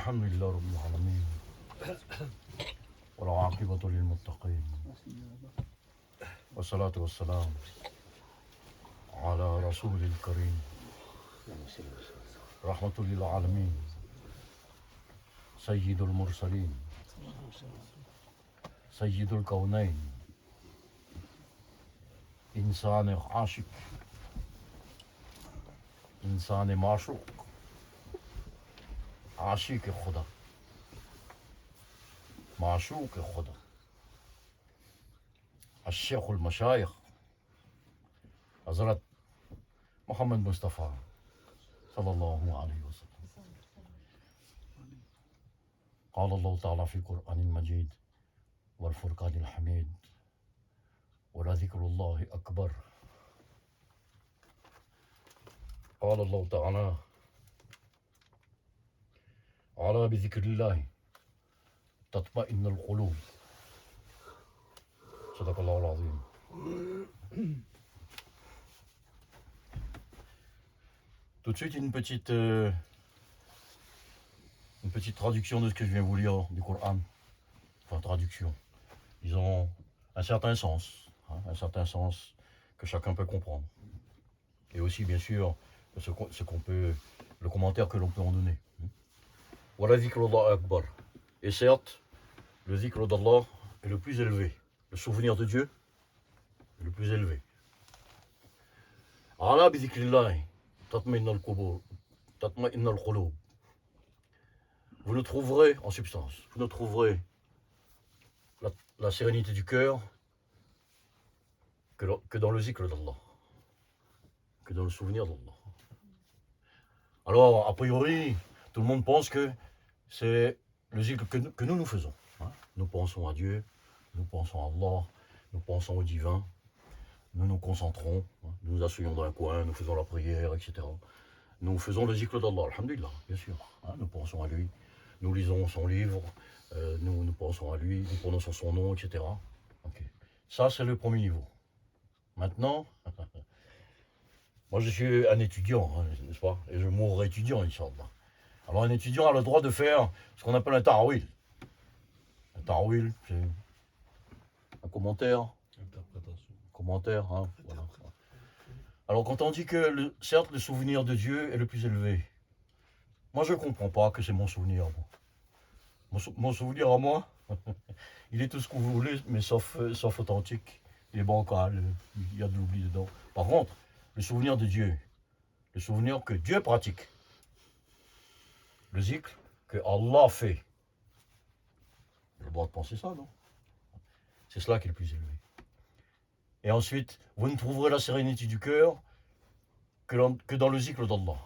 الحمد لله رب العالمين والعاقبة للمتقين والصلاة والسلام على رسول الكريم رحمة للعالمين سيد المرسلين سيد الكونين إنسان عاشق إنسان معشوق عاشق خدا معشوق خدا الشيخ المشايخ حضرت محمد مصطفى صلى الله عليه وسلم. قال الله تعالى في القرآن المجيد والفرقان الحميد ولذكر الله أكبر. قال الله تعالى على بذكر الله تطمئن القلوب. صدق الله العظيم. Tout de suite une petite traduction de ce que je viens vous lire du Coran. Enfin traduction. Ils ont un certain sens que chacun peut comprendre. Et aussi bien sûr ce qu'on peut, le commentaire que l'on peut en donner. Voilà zikrullah akbar. Et certes, le zikr d'Allah est le plus élevé. Le souvenir de Dieu est le plus élevé. Ala bi zikrillah tatma'inna al-qulub. Vous ne trouverez, en substance, vous ne trouverez la sérénité du cœur que dans le zikr d'Allah, que dans le souvenir d'Allah. Alors, a priori, tout le monde pense que c'est le zikr que nous faisons. Nous pensons à Dieu, nous pensons à Allah, nous pensons au divin, nous nous concentrons, nous nous asseyons dans un coin, nous faisons la prière, etc. Nous faisons le zikr d'Allah, alhamdulillah, bien sûr. Nous pensons à lui, nous lisons son livre, nous pensons à lui, nous prononçons son nom, etc. Okay. Ça, c'est le premier niveau. Maintenant, moi je suis un étudiant, n'est-ce pas? Et je mourrai étudiant, Inch'Allah. Alors un étudiant a le droit de faire ce qu'on appelle un ta'wil. Un ta'wil, c'est un commentaire. Interprétation. Commentaire, voilà. Alors quand on dit que, certes, le souvenir de Dieu est le plus élevé, moi je ne comprends pas que c'est mon souvenir. Mon souvenir à moi, il est tout ce que vous voulez, mais sauf authentique. Il est bancal, il y a de l'oubli dedans. Par contre, le souvenir de Dieu, le souvenir que Dieu pratique, le zikr que Allah fait, j'ai le droit de penser ça, non? C'est cela qui est le plus élevé. Et ensuite, vous ne trouverez la sérénité du cœur que dans le zikr d'Allah.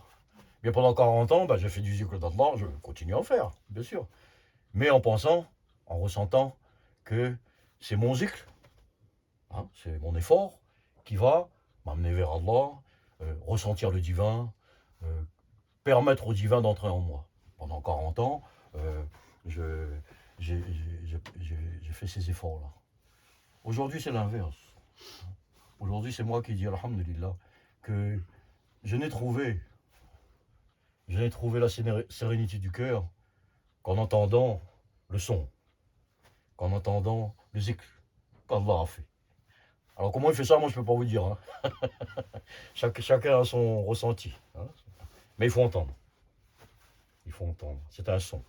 Bien pendant 40 ans, j'ai fait du zikr d'Allah, je continue à en faire, bien sûr. Mais en pensant, en ressentant que c'est mon zikr, c'est mon effort qui va m'amener vers Allah, ressentir le divin, permettre au divin d'entrer en moi. Pendant 40 ans, j'ai fait ces efforts-là. Aujourd'hui, c'est l'inverse. Aujourd'hui, c'est moi qui dis, alhamdulillah, que je n'ai trouvé la sérénité du cœur qu'en entendant le son, qu'en entendant le zikr qu'Allah a fait. Alors comment il fait ça, moi je ne peux pas vous dire. Chacun a son ressenti. Mais il faut entendre. Il faut entendre. C'est un son.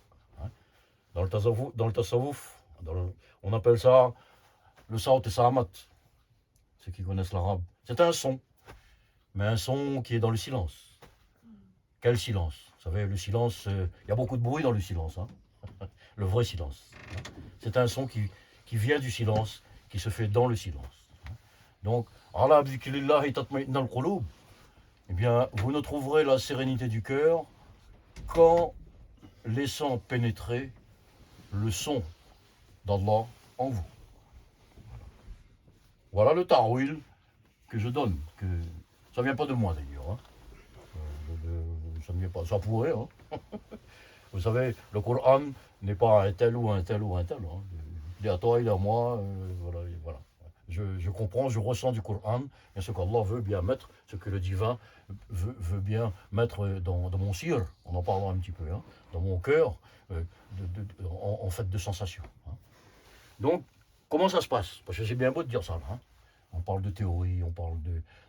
Dans le tasawwuf, on appelle ça le sawt et sahamat. Ceux qui connaissent l'arabe. C'est un son. Mais un son qui est dans le silence. Quel silence? Vous savez, le silence, il y a beaucoup de bruit dans le silence. Le vrai silence. C'est un son qui vient du silence, qui se fait dans le silence. Donc, ala bi zikrillah tatma'inna al-qulub. Eh bien, vous ne trouverez la sérénité du cœur qu'en laissant pénétrer le son d'Allah en vous. Voilà le ta'wil que je donne. Ça ne vient pas de moi d'ailleurs. Ça ne vient pas. Ça pourrait. Vous savez, le Coran n'est pas un tel ou un tel ou un tel. Il est à toi, il est à moi. Voilà. je comprends, je ressens du Coran, et ce qu'Allah veut bien mettre, ce que le divin veut bien mettre dans mon sir, on en parlera un petit peu, hein, dans mon cœur, en fait de sensations. Hein. Donc, comment ça se passe? Parce que c'est bien beau de dire ça, là, hein. On parle de théorie, on parle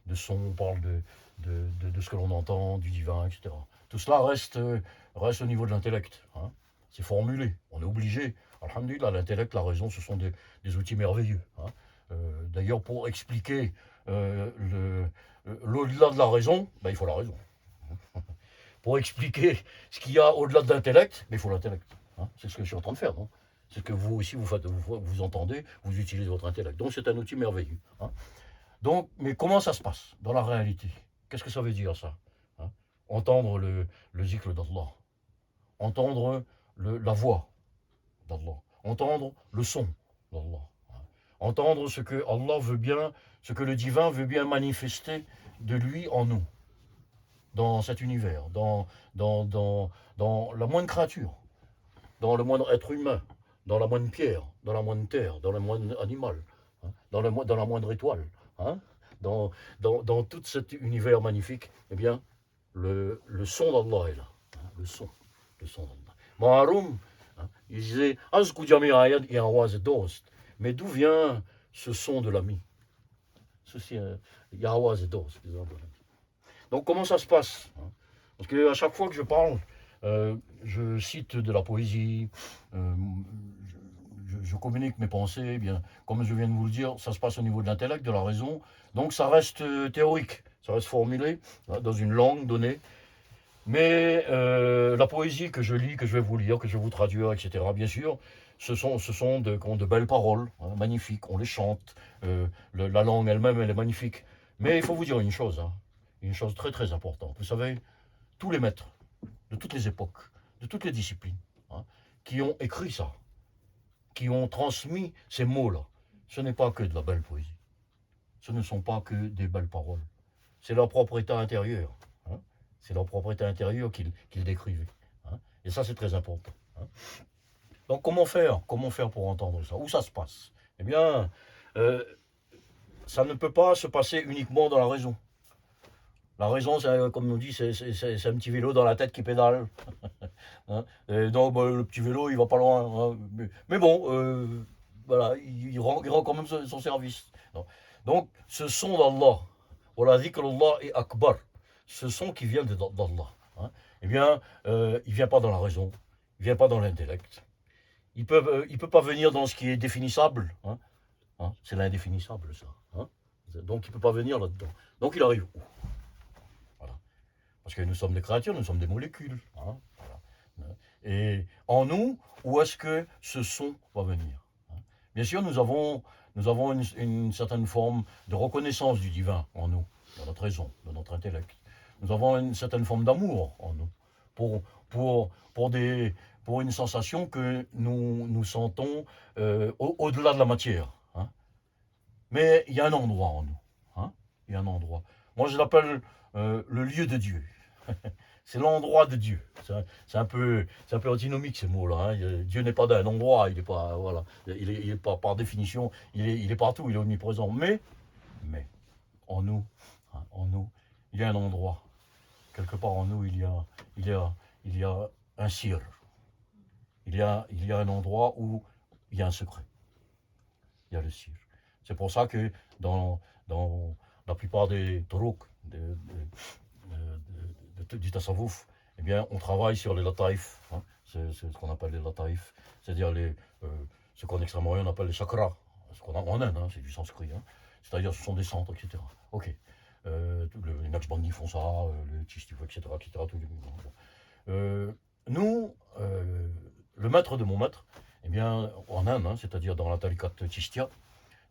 de son, on parle de ce que l'on entend, du divin, etc. Tout cela reste au niveau de l'intellect. Hein. C'est formulé, on est obligé. Alhamdulillah, l'intellect, la raison, ce sont des outils merveilleux. Hein. D'ailleurs, pour expliquer l'au-delà de la raison, ben, il faut la raison. Pour expliquer ce qu'il y a au-delà de l'intellect, ben, il faut l'intellect. Hein. C'est ce que je suis en train de faire. Non, c'est ce que vous aussi, vous entendez, vous utilisez votre intellect. Donc, c'est un outil merveilleux. Hein. Donc, mais comment ça se passe dans la réalité? Qu'est-ce que ça veut dire, ça? Hein. Entendre le zikr d'Allah, entendre la voix d'Allah, entendre le son d'Allah, hein. Entendre ce que Allah veut bien, ce que le divin veut bien manifester de lui en nous, dans cet univers, dans la moindre créature, dans le moindre être humain, dans la moindre pierre, dans la moindre terre, dans le moindre animal, hein, dans la moindre étoile, hein, dans tout cet univers magnifique, eh bien, le son d'Allah est là. Hein, le son d'Allah. Maharoum, hein, il disait, mais d'où vient ce son de l'ami? Ceci, Yahweh Dost. Donc, comment ça se passe? Hein. Parce qu'à chaque fois que je parle, je cite de la poésie, je communique mes pensées, eh bien, comme je viens de vous le dire, ça se passe au niveau de l'intellect, de la raison, donc ça reste théorique, ça reste formulé hein, dans une langue donnée, mais la poésie que je lis, que je vais vous lire, que je vais vous traduire, etc., bien sûr, ce sont de belles paroles, hein, magnifiques, on les chante, la langue elle-même, elle est magnifique, mais il faut vous dire une chose très très importante, vous savez, tous les maîtres, de toutes les époques, de toutes les disciplines, hein, qui ont écrit ça, qui ont transmis ces mots-là. Ce n'est pas que de la belle poésie. Ce ne sont pas que des belles paroles. C'est leur propre état intérieur. Hein. C'est leur propre état intérieur qu'ils décrivaient. Hein. Et ça, c'est très important. Hein. Donc, comment faire? Comment faire pour entendre ça? Où ça se passe? Eh bien, ça ne peut pas se passer uniquement dans la raison. La raison, comme on dit, c'est un petit vélo dans la tête qui pédale. Hein. Donc, bah, le petit vélo, il va pas loin. Hein. Mais bon, voilà, il rend quand même son service. Donc, ce son d'Allah, voilà, zikrullah et akbar, ce son qui vient d'Allah, hein, eh bien, il vient pas dans la raison, il vient pas dans l'intellect. Il peut pas venir dans ce qui est définissable. Hein, hein, c'est l'indéfinissable, ça. Hein. Donc, il peut pas venir là-dedans. Donc, il arrive où? Voilà. Parce que nous sommes des créatures, nous sommes des molécules. Hein, voilà. Et en nous, où est-ce que ce son va venir? Hein. Bien sûr, nous avons une certaine forme de reconnaissance du divin en nous, dans notre raison, dans notre intellect. Nous avons une certaine forme d'amour en nous, pour une sensation que nous sentons au-delà de la matière. Hein. Mais il y a un endroit en nous. Hein. Il y a un endroit. Moi, je l'appelle le lieu de Dieu. C'est l'endroit de Dieu. C'est un peu antinomique ces mots-là. Hein. Dieu n'est pas d'un endroit, il est pas, voilà, il est pas par définition, il est partout, il est omniprésent. Mais en nous, hein, il y a un endroit. Quelque part en nous, il y a un sir. Il y a un endroit où il y a un secret. Il y a le sir. C'est pour ça que dans la plupart des turuq, du tasawwuf, eh bien, on travaille sur les lataïf. Hein. C'est ce qu'on appelle les lataïf, c'est-à-dire ce qu'en Extrême-Orient on appelle les chakras. Ce qu'on a en Inde, hein, c'est du sanskrit. Hein. C'est-à-dire ce sont des centres, etc. Ok. Les Naqshbandis font ça, les Chishtivo, etc. Tout nous, le maître de mon maître, eh bien, en Inde, hein, c'est-à-dire dans la tariqat Chishtia,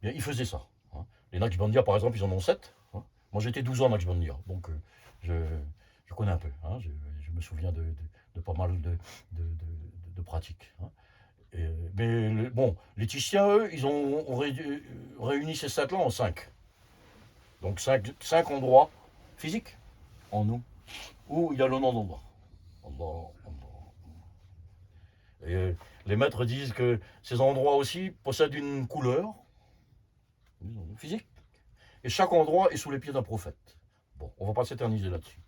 eh bien, il faisait ça. Hein. Les Naqshbandias, par exemple, ils en ont 7. Hein. Moi, j'étais 12 ans Naqshbandia, donc je connais un peu. Hein. Je me souviens de pas mal de pratiques. Hein. Mais bon, les Chishtiens, eux, ils ont réuni ces 7-là en 5. Donc 5 endroits physiques en nous où il y a le nom d'Allah. Allah. Et les maîtres disent que ces endroits aussi possèdent une couleur, Physique. Et chaque endroit est sous les pieds d'un prophète. Bon, on ne va pas s'éterniser là-dessus.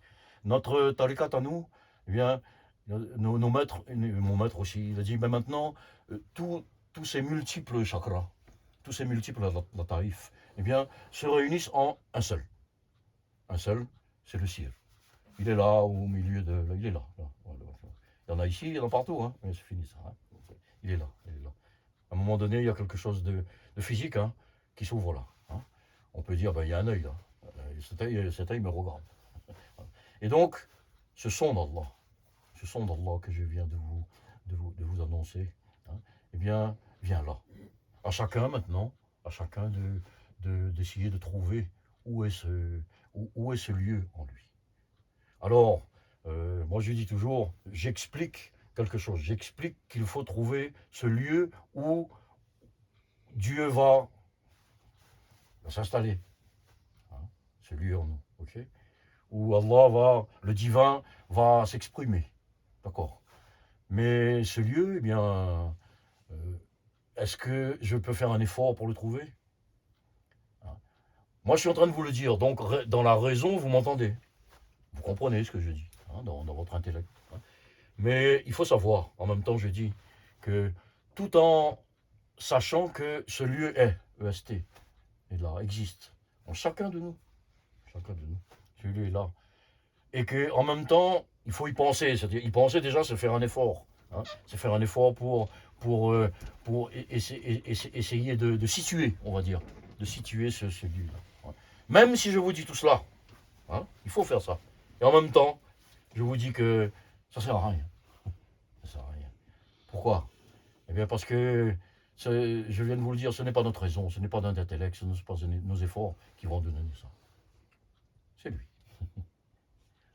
Notre tarikat à nous, eh bien, nos maîtres, mon maître aussi, il a dit, ben maintenant, tous ces multiples chakras, tous ces multiples lataïf, eh bien, se réunissent en un seul. Un seul, c'est le cire. Il est là, au milieu de... Il est là. Il y en a ici, il y en a partout, hein, mais c'est fini ça. Hein. Il est là, il est là. À un moment donné, il y a quelque chose de physique hein, qui s'ouvre là. Hein. On peut dire, ben, il y a un œil là. Cet œil me regarde. Et donc, ce son d'Allah que je viens de vous annoncer, hein, eh bien, vient là. À chacun maintenant, à chacun d'essayer de trouver où est ce lieu en lui. Alors, moi je dis toujours, j'explique quelque chose. J'explique qu'il faut trouver ce lieu où Dieu va s'installer. Hein, ce lieu en nous, ok? Où le divin va s'exprimer. D'accord? Mais ce lieu, eh bien, est-ce que je peux faire un effort pour le trouver? Hein. Moi je suis en train de vous le dire, donc dans la raison, vous m'entendez. Vous comprenez ce que je dis, hein, dans votre intellect. Hein. Mais il faut savoir, en même temps, je dis que tout en sachant que ce lieu est, EST, est là, existe, en chacun de nous, ce lieu est là. Et qu'en même temps, il faut y penser, c'est-à-dire y penser déjà, c'est faire un effort. Hein, c'est faire un effort pour essayer de situer, on va dire, de situer ce lieu-là. Même si je vous dis tout cela, hein, il faut faire ça. Et en même temps, je vous dis que ça ne sert à rien. Ça sert à rien. Pourquoi? Eh bien parce que, je viens de vous le dire, ce n'est pas notre raison, ce n'est pas notre intellect, ce ne sont pas nos efforts qui vont donner ça. C'est lui.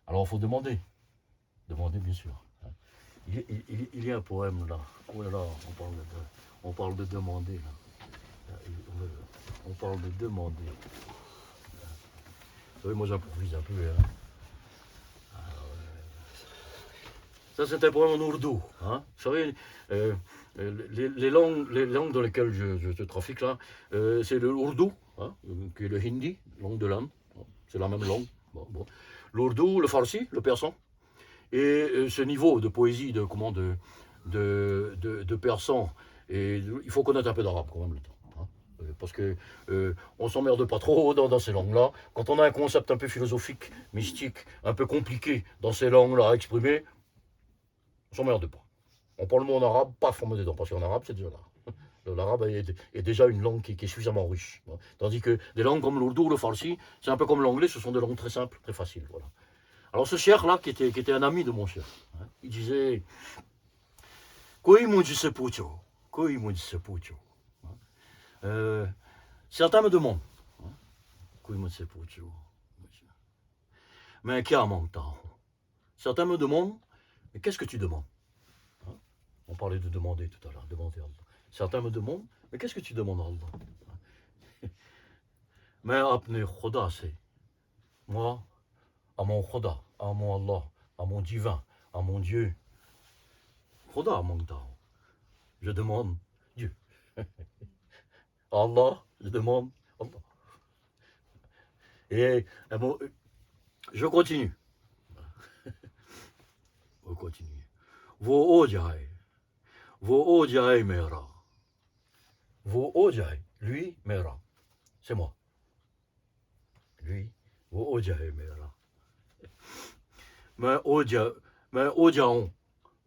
Alors il faut demander. Demander bien sûr. Il y a un poème là. Oh là là, on parle de demander là. On parle de demander. Vous savez, moi j'improvise un peu. Hein. Ça, c'est un poème en ourdou. Hein. Vous savez, les langues dans lesquelles je trafique là, c'est le ourdou, hein, qui est le hindi, langue de l'Inde. C'est la même langue. Bon. L'ourdou, le farsi, le persan. Et ce niveau de poésie, de persan, et il faut connaître un peu d'arabe quand même le temps. Hein, parce que on s'emmerde pas trop dans ces langues-là. Quand on a un concept un peu philosophique, mystique, un peu compliqué dans ces langues-là à exprimer, on s'emmerde pas. On parle le mot en arabe, paf, on met dedans, parce qu'en arabe, c'est déjà là. L'arabe est déjà une langue qui est suffisamment riche. Tandis que des langues comme l'ourdou ou le farsi, c'est un peu comme l'anglais, ce sont des langues très simples, très faciles. Voilà. Alors ce cheikh-là, qui était un ami de mon cheikh, hein, il disait Koi muji se pucho, koi muji se pucho. Certains me demandent Koi muji se pucho. Mais qui a manqué? Certains me demandent mais qu'est-ce que tu demandes? Hein. On parlait de demander tout à l'heure, demander à Allah. Certains me demandent mais qu'est-ce que tu demandes à Allah? Mais apne Khoda, c'est moi, à mon Khoda, à mon Allah, à mon divin, à mon Dieu. Khoda manqué. Je demande Dieu. Allah, je demande Allah. Et bon, je continue. Je continue. Wo ojai. Wo ojai mera. Wo ojai. Lui, mera. C'est moi. Lui, wo ojai mera. Mais ojaon.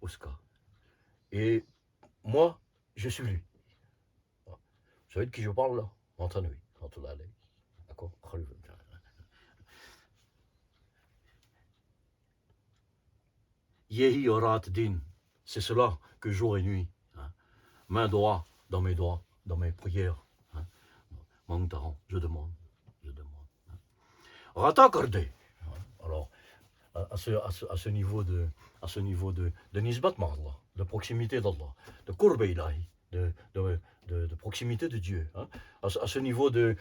Oscar. Et moi, je suis lui. Vous savez de qui je parle là? Entre nous. Entre là. D'accord? Yehi orat din. C'est cela que jour et nuit. Hein, main droite dans mes doigts, dans mes prières. Hein, Mangtaran, je demande. Hein. Rata kardé. Alors, à ce niveau de Nisbat Ma'Allah, de proximité d'Allah, de Qurba Ilahi, de proximité de Dieu, hein, à ce niveau de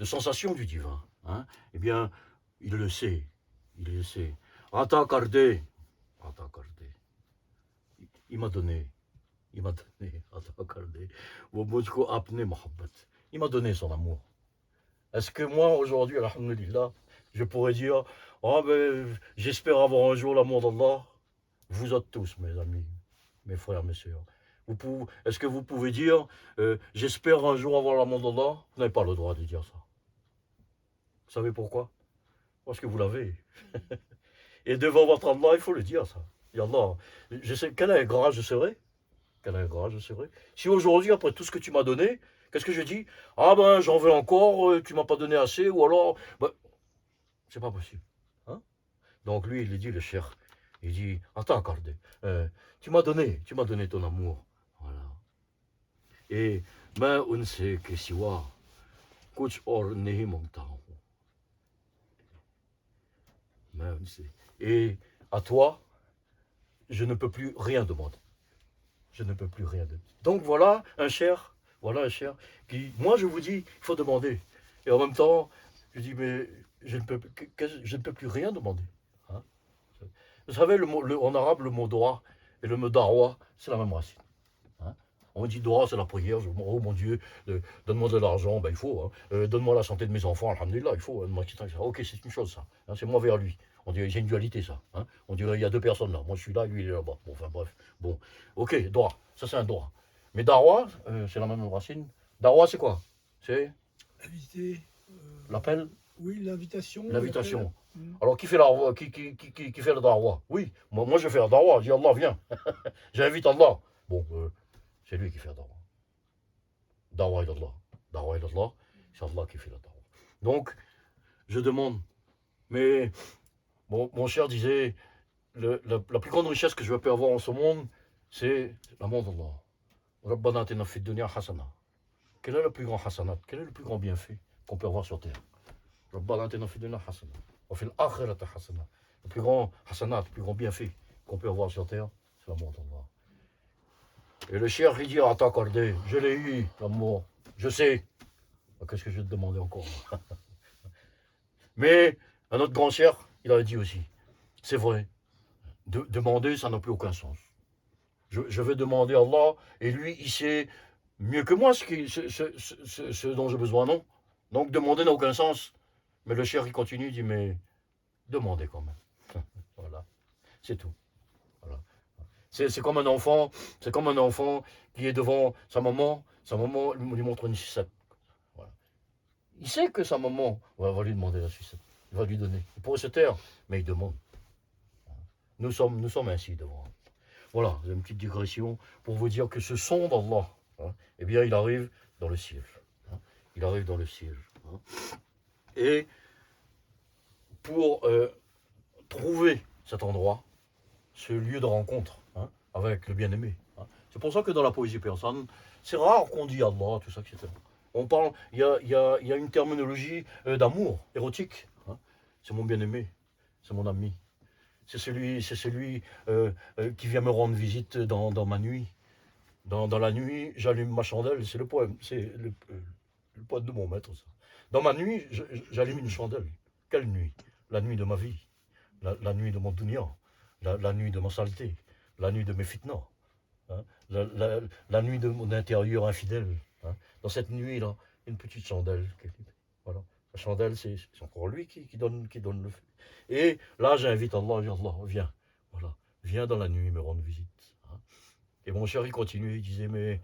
sensation du divin, hein, eh bien, il le sait. Rata kardé. Il m'a donné, il m'a donné son amour. Est-ce que moi, aujourd'hui, alhamdoulilah, je pourrais dire, oh ben, j'espère avoir un jour l'amour d'Allah? Vous êtes tous, mes amis, mes frères, mes sœurs. Est-ce que vous pouvez dire, j'espère un jour avoir l'amour d'Allah? Vous n'avez pas le droit de dire ça. Vous savez pourquoi? Parce que vous l'avez. Et devant votre Allah, il faut le dire, ça. Et Allah, je sais, quel ingrat je serai? Quel ingrat je serai? Si aujourd'hui, après tout ce que tu m'as donné, qu'est-ce que je dis? Ah ben, j'en veux encore, tu m'as pas donné assez, ou alors, ben, c'est pas possible. Hein? Donc lui, il dit, le cher, il dit, attends, Cardé, tu m'as donné ton amour. Voilà. Et, mais on sait que si wa, coach or nehi mongtao. Mais on sait. Et à toi, je ne peux plus rien demander. Je ne peux plus rien demander. Donc voilà un cher, qui, moi je vous dis, il faut demander. Et en même temps, je dis, mais je ne peux plus rien demander. Hein? Vous savez, en arabe, le mot droit et le mot darwa, c'est la même racine. Hein? On dit droit, c'est la prière. Oh mon Dieu, donne-moi de l'argent, ben il faut. Hein. Donne-moi la santé de mes enfants, alhamdulillah, il faut. Ok, c'est une chose ça. Hein, c'est moi vers lui. On dirait c'est une dualité ça. Hein. On dirait il y a deux personnes là. Moi je suis là, lui il est là-bas. Bon, enfin bref. Bon, ok, droit. Ça c'est un droit. Mais darwa, c'est la même racine. Darwa, c'est quoi? C'est Inviter. l'appel? Oui, l'invitation. L'invitation. Alors qui fait qui fait le darwa? Oui, moi je fais le darwa. Je dis Allah, viens. J'invite Allah. Bon, c'est lui qui fait le darwa. Darwa ilallah. Darwa ilallah, c'est Allah qui fait la darwa. Donc, je demande. Mais mon cher disait, la plus grande richesse que je peux avoir en ce monde, c'est l'amour d'Allah. Rabbana atina fid dunya hasana. Quel est le plus grand hasanat? Quel est le plus grand bienfait qu'on peut avoir sur terre? Rabbana atina fid dunya hasana. Wa fil akhirati hasana. Le plus grand hasanat, le plus grand bienfait qu'on peut avoir sur terre, c'est l'amour d'Allah. Et le cher, il dit, attends, Cordé, je l'ai eu, l'amour. Je sais. Qu'est-ce que je vais te demander encore? Mais un autre grand cher, il a dit aussi, c'est vrai, demander, ça n'a plus aucun sens. Je vais demander à Allah, et lui, il sait mieux que moi ce dont j'ai besoin, non? Donc demander n'a aucun sens. Mais le cher, il continue, il dit, mais demandez quand même. Voilà, c'est tout. Voilà. C'est comme un enfant, qui est devant sa maman lui montre une sucette. Voilà. Il sait que sa maman va lui demander la sucette. Il va lui donner. Il pourrait se taire, mais il demande. Nous sommes ainsi devant. Voilà, une petite digression pour vous dire que ce son d'Allah, hein, eh bien, il arrive dans le ciel. Hein, il arrive dans le ciel. Hein. Et pour trouver cet endroit, ce lieu de rencontre hein, avec le bien-aimé. Hein. C'est pour ça que dans la poésie persane, c'est rare qu'on dit Allah, tout ça, etc. On parle, il y a une terminologie d'amour érotique. Hein. C'est mon bien-aimé, c'est mon ami. C'est celui qui vient me rendre visite dans ma nuit. Dans la nuit, j'allume ma chandelle. C'est le poème, c'est le poème de mon maître, ça. Dans ma nuit, j'allume une chandelle. Quelle nuit? La nuit de ma vie. La nuit de mon dunya. La nuit de ma saleté. La nuit de mes fitnas. Hein? La nuit de mon intérieur infidèle. Hein? Dans cette nuit-là, une petite chandelle. Voilà. La chandelle, c'est encore lui qui donne le feu. Et là, j'invite Allah, Allah, viens. Voilà. Viens dans la nuit me rendre visite. Hein. Et mon cher, il continue, il disait, mais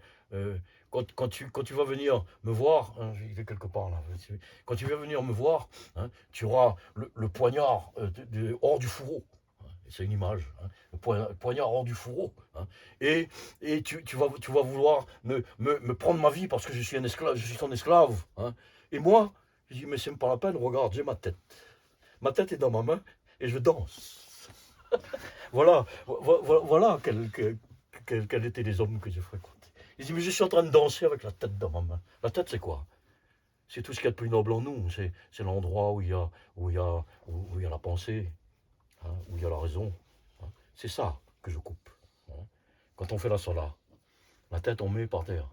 quand tu vas venir me voir, hein, il est quelque part là, quand tu vas venir me voir, hein, tu auras le poignard hors du fourreau. C'est une image, hein, le poignard hors du fourreau. Hein, et tu vas vouloir me prendre ma vie parce que je suis un esclave, je suis ton esclave. Hein. Et moi, je dis, mais c'est pas la peine, regarde, j'ai ma tête. Ma tête est dans ma main et je danse. Voilà quels étaient les hommes que j'ai fréquentés. Il dit, mais je suis en train de danser avec la tête dans ma main. La tête, c'est quoi? C'est tout ce qu'il y a de plus noble en nous. C'est l'endroit où il y a la pensée, hein, où il y a la raison. Hein. C'est ça que je coupe. Hein. Quand on fait la salat, la tête, on met par terre.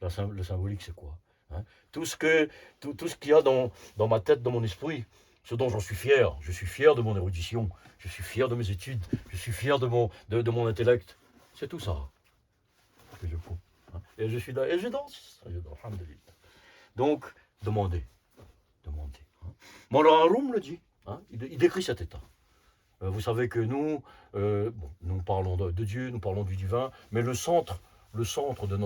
Le symbolique, c'est quoi? Hein. Tout ce qu'il y a dans ma tête, dans mon esprit, ce dont j'en suis fier. Je suis fier de mon érudition, je suis fier de mes études, je suis fier de mon intellect. C'est tout ça que je coupe. Hein. Et je suis là, et je danse. Alhamdulillah. Donc, demandez. monter. Hein. Mawlana Haroum le dit, hein, il décrit cet état. Vous savez que nous, nous parlons de Dieu, nous parlons du divin, mais le centre de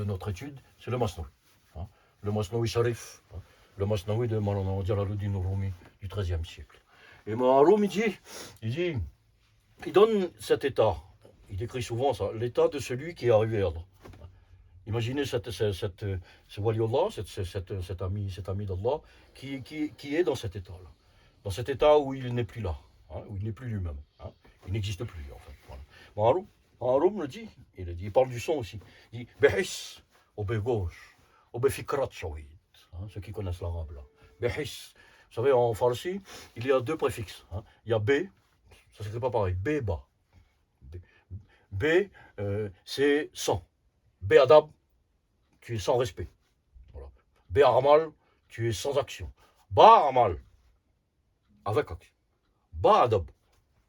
notre étude, c'est le Masnaoui. Hein, le Masnaoui Sharif, hein, le Masnaoui de Mawlana Jalaluddin Rumi du XIIIe siècle. Et Haroum, il donne cet état, il décrit souvent ça, l'état de celui qui est arrivé à Allah. Imaginez ce waliullah, cet ami d'Allah, qui est dans cet état-là. Dans cet état où il n'est plus là, hein, où il n'est plus lui-même. Hein, il n'existe plus, en fait. Voilà. Haroum le dit, il parle du son aussi. Il dit Behis, au bé gauche, au bé fikrat shawid. Ceux qui connaissent l'arabe, là. Behis. Vous savez, en farsi, il y a deux préfixes. Hein. Il y a B, ça ne s'écrit pas pareil, B, ba. B, c'est sans. B, adab, tu es sans respect. Voilà. B, aramal, tu es sans action. Ba, aramal, avec action. Ba, adab,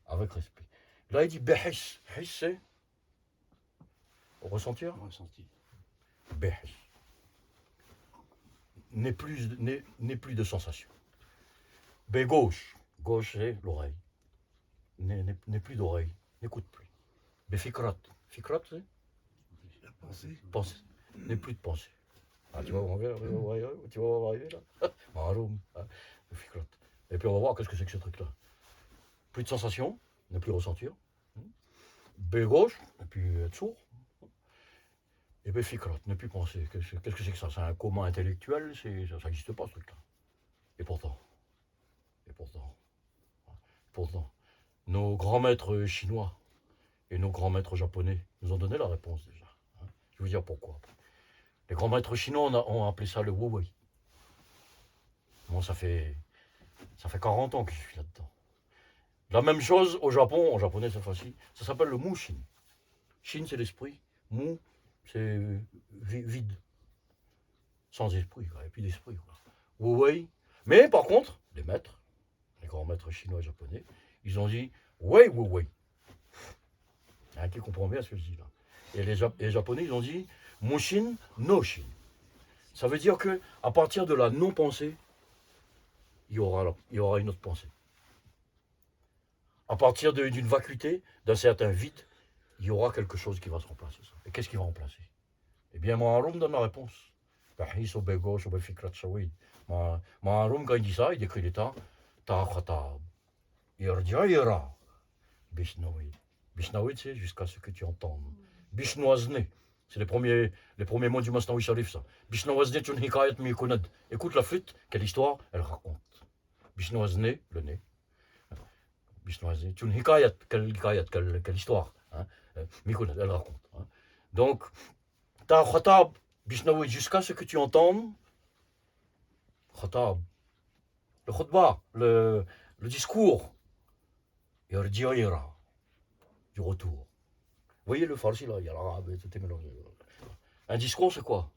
avec respect. Là, il dit behis. His, c'est ressentir. Ressenti. Behis. N'est plus de sensation. B, gauche. Gauche, c'est l'oreille. N'est plus d'oreille. N'écoute plus. B, fikrat. Fikrat, c'est La pensée. pensée. N'est plus de pensée. Ah, tu vas arriver là. Maroum, hein, le fikrat. Et puis on va voir qu'est-ce que c'est que ce truc-là. Plus de sensation, ne plus ressentir. B gauche, et puis être sourd. Et B fikrat, ne plus penser. Qu'est-ce que c'est que ça? C'est un coma intellectuel, ça n'existe pas ce truc-là. Et pourtant, nos grands maîtres chinois et nos grands maîtres japonais nous ont donné la réponse déjà. Hein. Je vais vous dire pourquoi. Les grands maîtres chinois ont appelé ça le Wu Wei. Moi, ça fait 40 ans que je suis là-dedans. La même chose au Japon, en japonais cette fois-ci, ça s'appelle le Mushin. Shin, c'est l'esprit. Mu, c'est vide. Sans esprit, quoi. Et puis d'esprit. Wu Wei. Mais par contre, les maîtres, les grands maîtres chinois et japonais, ils ont dit Wei Wu Wei. Il y en a qui comprend bien ce que je dis là. Et les japonais, ils ont dit Mushin no Shin. Ça veut dire que à partir de la non-pensée, il y aura une autre pensée. À partir d'une vacuité, d'un certain vide, il y aura quelque chose qui va se remplacer. Et qu'est-ce qui va remplacer? Eh bien, Haroum donne la réponse. Bahis au bé gauche, au bé fikrat shawid. Haroum, quand il dit ça, il décrit l'état. Ta'akhatab. Irja'ira. Bishnawid. Bishnawid, c'est jusqu'à ce que tu entendes. Bishnoazne. C'est les premiers mots du Masnaoui Sharif, ça. Bishnoazne, tun hikayat mi kunad. Écoute la flûte, quelle histoire elle raconte. Bishnoazne, le nez. Bishnoazne, tun hikayat, quelle histoire. Hein. Mi kunad, elle raconte. Hein. Donc, ta khatab, Bishnoazne, jusqu'à ce que tu entendes. Khatab. Le khutbah, le discours. Yarji'ira. Du retour. Vous voyez le farsi là, il y a l'arabe, tout est mélangé. Un discours, c'est quoi?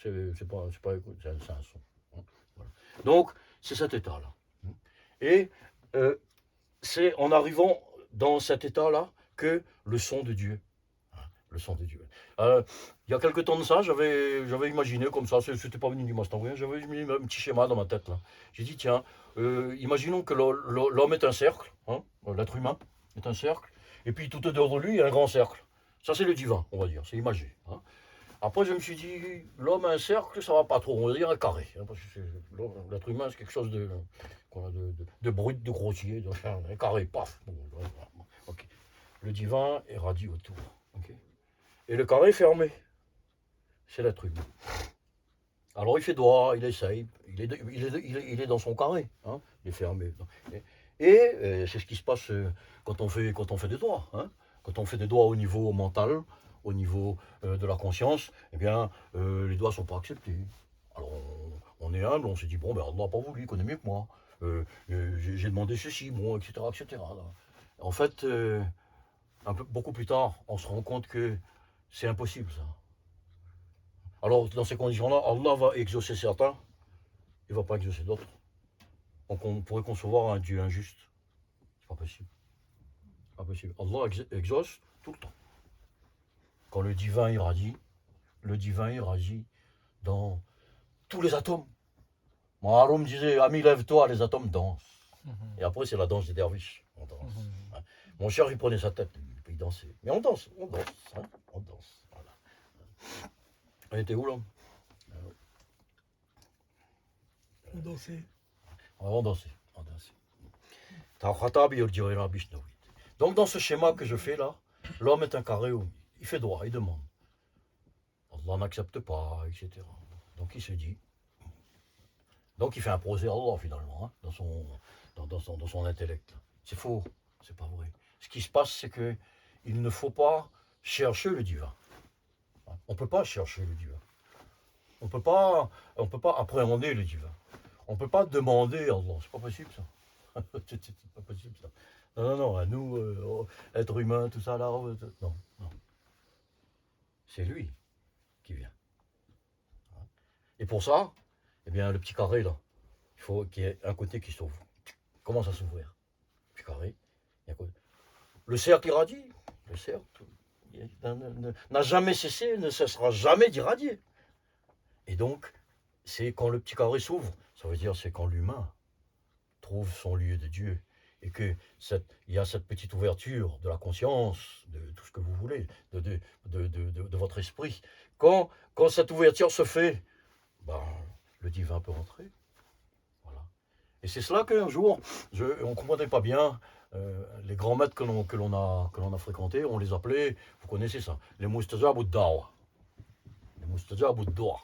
C'est un son. Hein, voilà. Donc, c'est cet état-là. Et c'est en arrivant dans cet état-là que le son de Dieu. Le son de Dieu. Il y a quelques temps de ça, j'avais imaginé comme ça, c'était pas venu du Masnaoui, j'avais mis un petit schéma dans ma tête là. J'ai dit, tiens, imaginons que l'homme est un cercle, hein, l'être humain est un cercle, et puis tout dehors de lui, il y a un grand cercle. Ça, c'est le divin, on va dire, c'est imagé. Hein. Après, je me suis dit, l'homme a un cercle, ça va pas trop, on va dire un carré. Hein, parce que l'être humain, c'est quelque chose de brut, de grossier, un carré, paf. Bon, okay. Le divin est radis autour. Okay. Et le carré est fermé. C'est l'être humain. Alors il fait droit, il essaye, il est dans son carré, hein, il est fermé. Et c'est ce qui se passe quand on fait des doigts. Hein. Quand on fait des doigts au niveau mental, au niveau de la conscience, eh bien, les doigts ne sont pas acceptés. Alors on est humble, on se dit, bon, ben Allah n'a pas voulu, il connaît mieux que moi. J'ai demandé ceci, bon, etc. etc. En fait, beaucoup plus tard, on se rend compte que c'est impossible ça. Alors dans ces conditions-là, Allah va exaucer certains, il ne va pas exaucer d'autres. Donc on pourrait concevoir un Dieu injuste. C'est pas possible. Pas possible. Allah exauce tout le temps. Quand le divin irradie dans tous les atomes. Mon Haroum disait, ami, lève-toi, les atomes dansent. Et après, c'est la danse des derviches. On danse. Hein. Mon cher, il prenait sa tête, il dansait. Mais on danse, on danse. Hein, on danse. Voilà. On était où là? On dansait. On dansait. On dansait. Donc, dans ce schéma que je fais là, l'homme est un carré où il fait droit, il demande. Allah n'accepte pas, etc. Donc, il se dit. Donc, il fait un procès à Allah finalement, hein, dans son intellect. C'est faux, c'est pas vrai. Ce qui se passe, c'est que il ne faut pas chercher le divin. On ne peut pas chercher le divin. On ne peut pas appréhender le divin. On ne peut pas demander à Allah. C'est pas possible ça. C'est pas possible ça. Non, à nous, êtres humains, tout ça là. Non. C'est lui qui vient. Et pour ça, eh bien, le petit carré là, il faut qu'il y ait un côté qui s'ouvre. Comment ça s'ouvrir? Le petit carré. Le cercle irradie. Le cercle n'a jamais cessé, ne cessera jamais d'irradier. Et donc, c'est quand le petit carré s'ouvre, ça veut dire c'est quand l'humain trouve son lieu de Dieu. Et qu'il y a cette petite ouverture de la conscience, de tout ce que vous voulez, de votre esprit. Quand cette ouverture se fait, ben, le divin peut rentrer. Voilà. Et c'est cela qu'un jour, on ne comprenait pas bien. Les grands maîtres que l'on a fréquentés, on les appelait, vous connaissez ça, les Mustajab ud-Dawa. Les Mustajab ud-Dawa.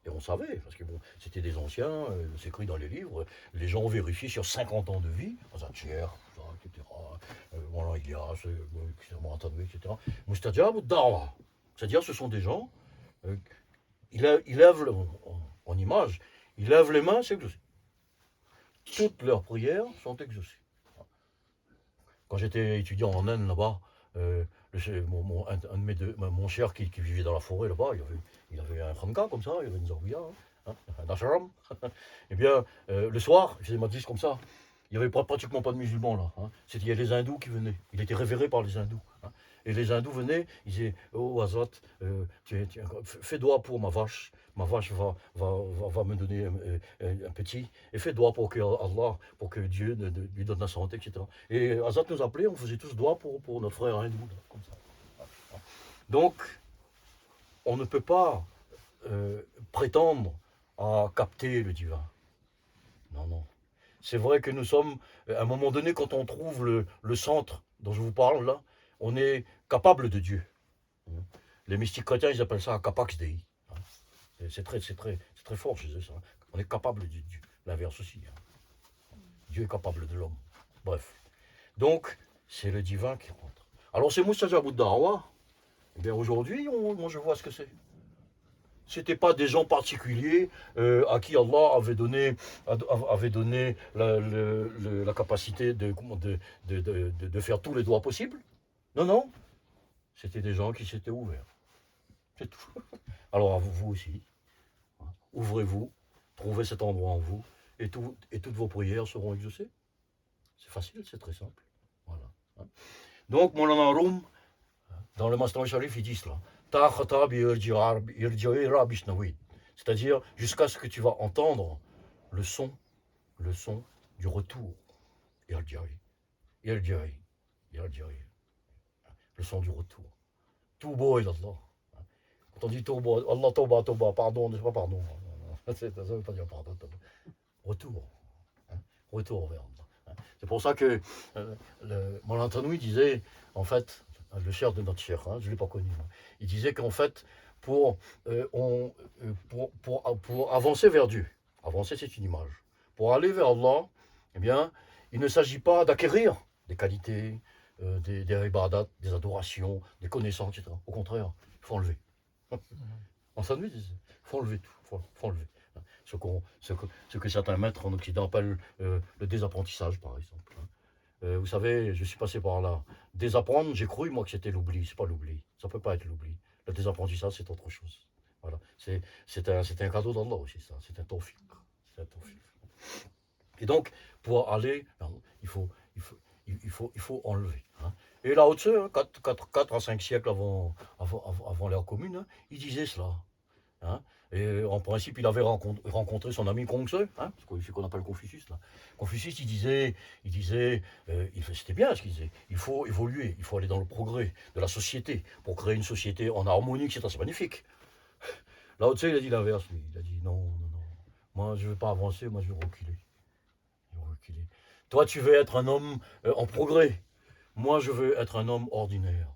Et on savait, parce que bon, c'était des anciens, c'est écrit dans les livres, les gens ont vérifié sur 50 ans de vie, Azatcher, etc. Voilà, Ilias, etc. Mustajab ud-Dawa. C'est-à-dire, ce sont des gens, ils lèvent, en image, ils lèvent les mains, c'est exaucé. Toutes leurs prières sont exaucées. Quand j'étais étudiant en Inde là-bas, mon cher qui vivait dans la forêt là-bas, il avait un khanka comme ça, il avait une zarbiya, un ashram. Eh bien, le soir, il faisait madjlis comme ça. Il n'y avait pratiquement pas de musulmans là. Hein. Il y avait les hindous qui venaient. Il était révéré par les hindous. Hein. Et les hindous venaient, ils disaient, oh Azat, fais doigt pour ma vache. Ma vache va me donner un petit. Et fais doigt pour que Allah, pour que Dieu lui donne la santé, etc. Et Azat nous appelait, on faisait tous doigt pour notre frère hindou. Là, comme ça. Donc, on ne peut pas prétendre à capter le divin. Non. C'est vrai que nous sommes, à un moment donné, quand on trouve le centre dont je vous parle là, on est capable de Dieu. Les mystiques chrétiens, ils appellent ça capax Dei. C'est très fort chez eux, ça. On est capable de Dieu. L'inverse aussi. Dieu est capable de l'homme. Bref. Donc, c'est le divin qui rentre. Alors, ces Mustajab ud-Dawa, eh bien aujourd'hui, moi je vois ce que c'est. C'était pas des gens particuliers à qui Allah avait donné la capacité de faire tous les doigts possibles. Non. C'était des gens qui s'étaient ouverts. C'est tout. Alors vous aussi, hein, ouvrez-vous, trouvez cet endroit en vous, et toutes vos prières seront exaucées. C'est facile, c'est très simple. Voilà. Hein. Donc, Moulana Haroum, dans le Masnaoui Sharif, il dit cela. C'est-à-dire jusqu'à ce que tu vas entendre le son du retour. Le son du retour. Toubo il Allah. Quand on dit Toubo, Allah Toba, pardon, n'est-ce pas pardon. Ça ne veut pas dire pardon. Retour. Retour vers Allah. C'est pour ça que mon Antanoui disait, en fait, le cher de notre cher, je ne l'ai pas connu, il disait qu'en fait, pour avancer vers Dieu, avancer c'est une image, pour aller vers Allah, eh bien, il ne s'agit pas d'acquérir des qualités, des ibadat, des adorations, des connaissances, etc. Au contraire, il faut enlever. En Antanoui, il faut enlever tout, il faut enlever. Ce que certains maîtres en Occident appellent le désapprentissage, par exemple. Vous savez, je suis passé par là. Désapprendre, j'ai cru, moi, que c'était l'oubli. C'est pas l'oubli. Ça peut pas être l'oubli. Le désapprentissage, c'est autre chose. Voilà. C'est un cadeau d'Allah aussi, ça. C'est un tawfiq. Et donc, pour aller, il faut enlever. Hein. Et là, au-dessus, 4 à 5 siècles avant l'ère commune, il disait cela. Hein. Et en principe, il avait rencontré son ami Kongse, hein, ce qu'on appelle Confucius. Là. Confucius, c'était bien ce qu'il disait. Il faut évoluer, il faut aller dans le progrès de la société pour créer une société en harmonie, etc. C'est magnifique. Lao Tse, il a dit l'inverse, lui. Il a dit non, non, non. Moi, je ne veux pas avancer, moi, je veux reculer. Je veux reculer. Toi, tu veux être un homme en progrès. Moi, je veux être un homme ordinaire.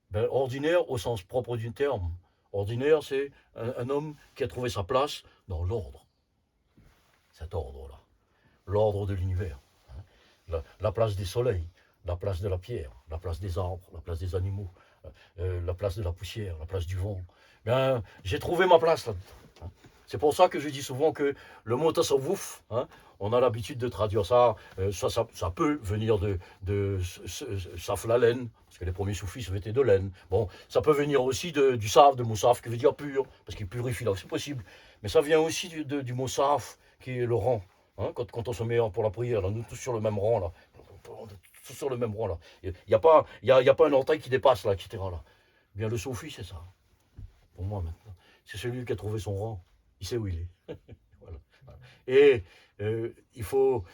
Ben, ordinaire au sens propre du terme. Ordinaire, c'est un homme qui a trouvé sa place dans l'ordre. Cet ordre-là. L'ordre de l'univers. Hein. La place des soleils, la place de la pierre, la place des arbres, la place des animaux, la place de la poussière, la place du vent. Bien, j'ai trouvé ma place là-dedans. C'est pour ça que je dis souvent que le mot tasawwuf, hein, on a l'habitude de traduire ça, ça peut venir de saf la laine, parce que les premiers soufis se vêtaient de laine. Bon, ça peut venir aussi du saf, de moussaf, qui veut dire pur, parce qu'il purifie là, c'est possible. Mais ça vient aussi du mot saf, qui est le rang. Hein, quand on se met pour la prière, là, nous tous sur le même rang, là. Tous sur le même rang, là. Il n'y a pas un orteil qui dépasse, là, etc. Là. Bien, le soufi, c'est ça. Pour moi, maintenant. C'est celui qui a trouvé son rang. Il sait où il est. Voilà. Et il faut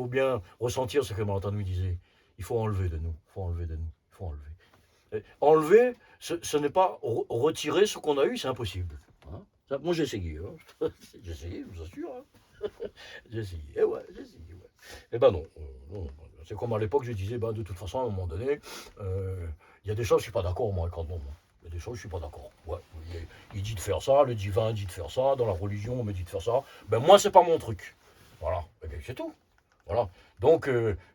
bien ressentir ce que Martin nous disait. Il faut enlever de nous. Il faut enlever de nous. Il faut enlever. Et enlever, ce n'est pas retirer ce qu'on a eu, c'est impossible. Hein. Ça, moi, j'ai essayé. Hein. J'ai essayé, je vous assure. Hein. J'ai essayé. Ouais, j'ai essayé. Ouais. Eh ben non. Non. C'est comme à l'époque, je disais, ben, de toute façon, à un moment donné, il y a des choses, je ne suis pas d'accord, moi, quand non. Il y a des choses, je ne suis pas d'accord. Ouais, il dit de faire ça, le divin dit de faire ça, dans la religion, on me dit de faire ça. Ben moi, c'est pas mon truc. Voilà, eh bien, c'est tout. Voilà. Donc,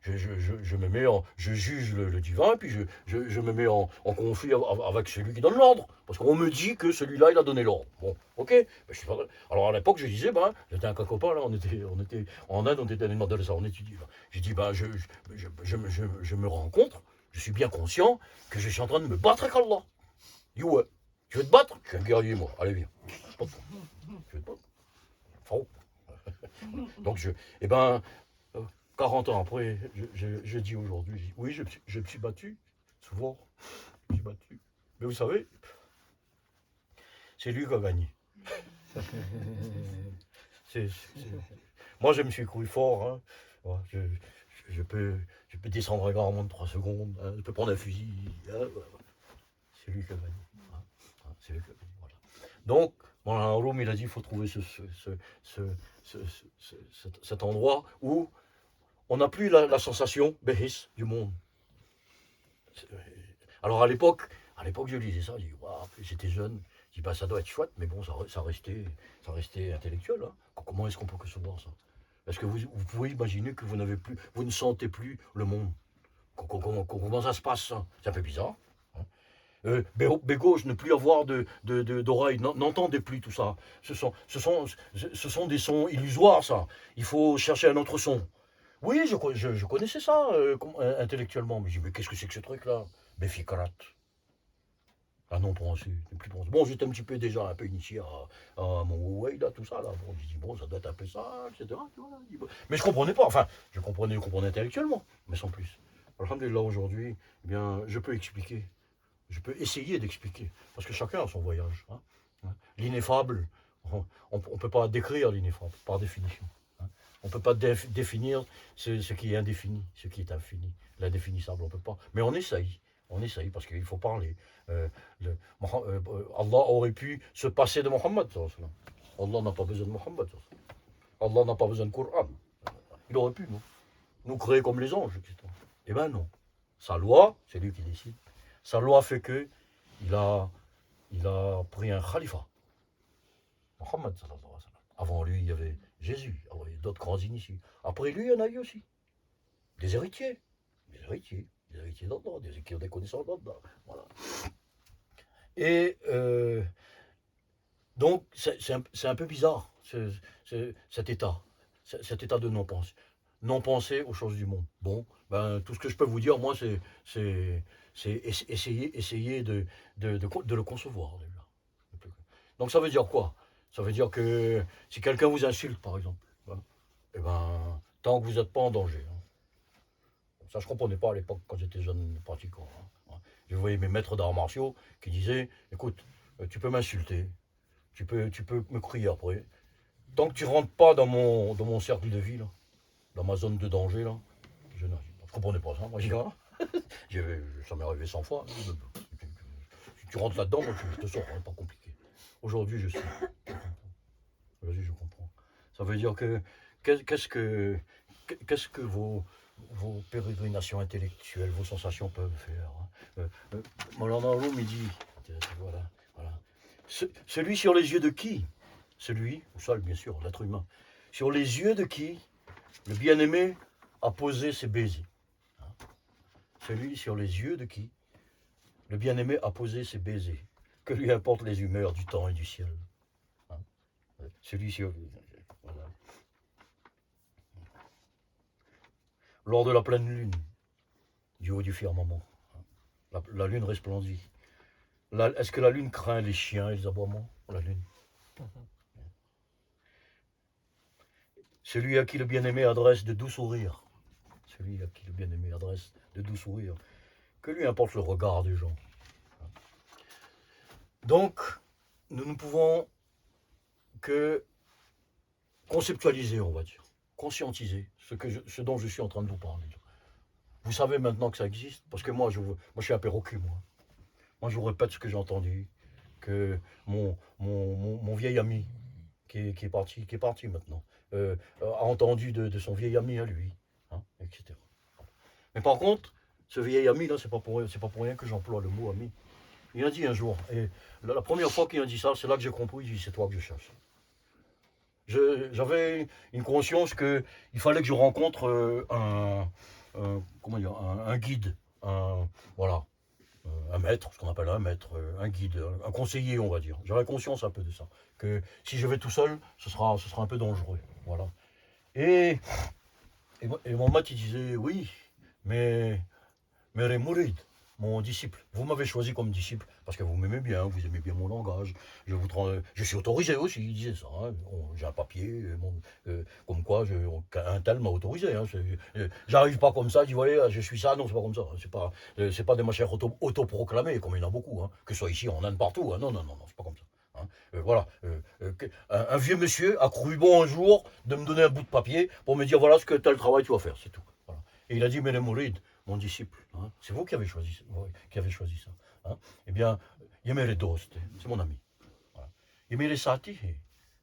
je me mets je juge le divin, puis je me mets en conflit avec celui qui donne l'ordre. Parce qu'on me dit que celui-là, il a donné l'ordre. Bon, ok. Ben, je suis pas... Alors, à l'époque, je disais, ben, j'étais un copain, là, on était en Inde, on était dans les ça, on étudie. J'ai dit, ben, je me rends compte, je suis bien conscient que je suis en train de me battre avec Allah. Il dit, ouais. Tu veux te battre? Je suis un guerrier, moi. Allez, viens. Je veux te battre. Faux. Donc, eh ben, 40 ans après, je dis aujourd'hui, oui, je me suis battu, souvent, je me suis battu. Mais vous savez, c'est lui qui a gagné. C'est- Moi, je me suis cru fort. Hein. Ouais, je peux descendre un gars en moins de 3 secondes. Hein. Je peux prendre un fusil. Hein, c'est lui qui a gagné. Hein. C'est lui qui a gagné. Voilà. Donc, Moulana Roum, il a dit qu'il faut trouver cet endroit où on n'a plus la sensation behis du monde. Alors à l'époque, je lisais ça, je dis, waouh, j'étais jeune, je dis, bah, ça doit être chouette, mais bon, ça restait intellectuel. Hein. Comment est-ce qu'on peut concevoir ça? Est-ce que vous pouvez imaginer que vous ne sentez plus le monde? Comment ça se passe ça? C'est un peu bizarre. Hein. Bégauche, ne plus avoir d'oreilles, n'entendez plus tout ça. Ce sont des sons illusoires, ça. Il faut chercher un autre son. Oui, je connaissais ça intellectuellement, mais je dis, mais qu'est-ce que c'est que ce truc-là? Befikrat. Ah non, pensé, c'est plus pensé. Bon, j'étais un petit peu déjà un peu initié à mon Huawei, là, tout ça, là. Bon, je dis, bon, ça doit être un peu ça, etc. Voilà. Mais je comprenais pas, enfin, je comprenais intellectuellement, mais sans plus. Alhamdulillah, aujourd'hui, eh bien, je peux expliquer. Je peux essayer d'expliquer. Parce que chacun a son voyage. Hein. L'ineffable, on ne peut pas décrire l'ineffable, par définition. Hein. On ne peut pas définir ce qui est indéfini, ce qui est infini. L'indéfinissable, on ne peut pas. Mais on essaye. On essaye parce qu'il faut parler. Allah aurait pu se passer de Mohammed. Allah n'a pas besoin de Mohammed. Allah n'a pas besoin de Coran. Il aurait pu, non? Nous créer comme les anges, etc. Eh bien non. Sa loi, c'est lui qui décide. Sa loi fait que il a pris un khalifa. Mohammed. Avant lui, il y avait Jésus. Avant, il y a d'autres grands initiés. Après lui, il y en a eu aussi. Des héritiers. Des héritiers d'Allah, des qui ont des connaissances d'Allah. Voilà. Et donc, c'est un peu bizarre, cet état de non-pensée. Non-penser aux choses du monde. Bon, ben, tout ce que je peux vous dire, moi, c'est essayer de le concevoir. Déjà. Donc, ça veut dire quoi? Ça veut dire que si quelqu'un vous insulte, par exemple, hein, eh ben, tant que vous n'êtes pas en danger. Hein. Ça, je ne comprenais pas à l'époque, quand j'étais jeune pratiquant. Hein. Je voyais mes maîtres d'arts martiaux qui disaient, écoute, tu peux m'insulter, tu peux me crier après. Tant que tu rentres pas dans mon cercle de vie, là, dans ma zone de danger, là, je ne comprenais pas ça. Moi, je dis, ah, ça m'est arrivé 100 fois. Si tu rentres là-dedans, moi, je te sors, hein, pas compliqué. Aujourd'hui, je sais. Aujourd'hui, je comprends. Ça veut dire que qu'est-ce que vos pérégrinations intellectuelles, vos sensations peuvent faire, hein. Maulana Rumi il dit, voilà, voilà. Celui sur les yeux de qui? Celui, ou seul bien sûr, l'être humain. Sur les yeux de qui le bien-aimé a posé ses baisers. Hein. Celui sur les yeux de qui le bien-aimé a posé ses baisers. Que lui importent les humeurs du temps et du ciel. Hein. Celui sur... Voilà. Lors de la pleine lune, du haut du firmament, la lune resplendit. Est-ce que la lune craint les chiens et les aboiements? La lune. Celui à qui le bien-aimé adresse de doux sourires. Celui à qui le bien-aimé adresse de doux sourires. Que lui importe le regard des gens. Donc, nous ne pouvons que conceptualiser, on va dire, conscientiser ce dont je suis en train de vous parler. Vous savez maintenant que ça existe, parce que moi je suis un perroquet, moi. Moi, je vous répète ce que j'ai entendu, que mon vieil ami, qui est parti maintenant, a entendu de son vieil ami à lui, hein, etc. Mais par contre, ce vieil ami là, c'est pas pour rien que j'emploie le mot ami. Il a dit un jour, et la première fois qu'il a dit ça, c'est là que j'ai compris, il dit, c'est toi que je cherche. J'avais une conscience qu'il fallait que je rencontre comment dire, un guide, voilà, un maître, ce qu'on appelle un maître, un guide, un conseiller, on va dire. J'avais conscience un peu de ça, que si je vais tout seul, ce sera un peu dangereux, voilà. Et mon maître, il disait, oui, mais les mourides, mon disciple, vous m'avez choisi comme disciple parce que vous m'aimez bien, vous aimez bien mon langage. Je suis autorisé aussi, il disait ça. Hein. J'ai un papier, comme quoi un tel m'a autorisé. Hein. J'arrive pas comme ça, je dis voilà, je suis ça, non, c'est pas comme ça. C'est pas des machins autoproclamés, comme il y en a beaucoup, hein. Que ce soit ici, en Inde, partout. Hein. Non, c'est pas comme ça. Hein. Voilà. Un vieux monsieur a cru bon un jour de me donner un bout de papier pour me dire voilà ce que tel travail tu vas faire, c'est tout. Voilà. Et il a dit mais les mourides, mon disciple, hein, c'est vous qui avez choisi ça. Hein. Eh bien, Yemere Dost, c'est mon ami. Voilà. Yemere Sati,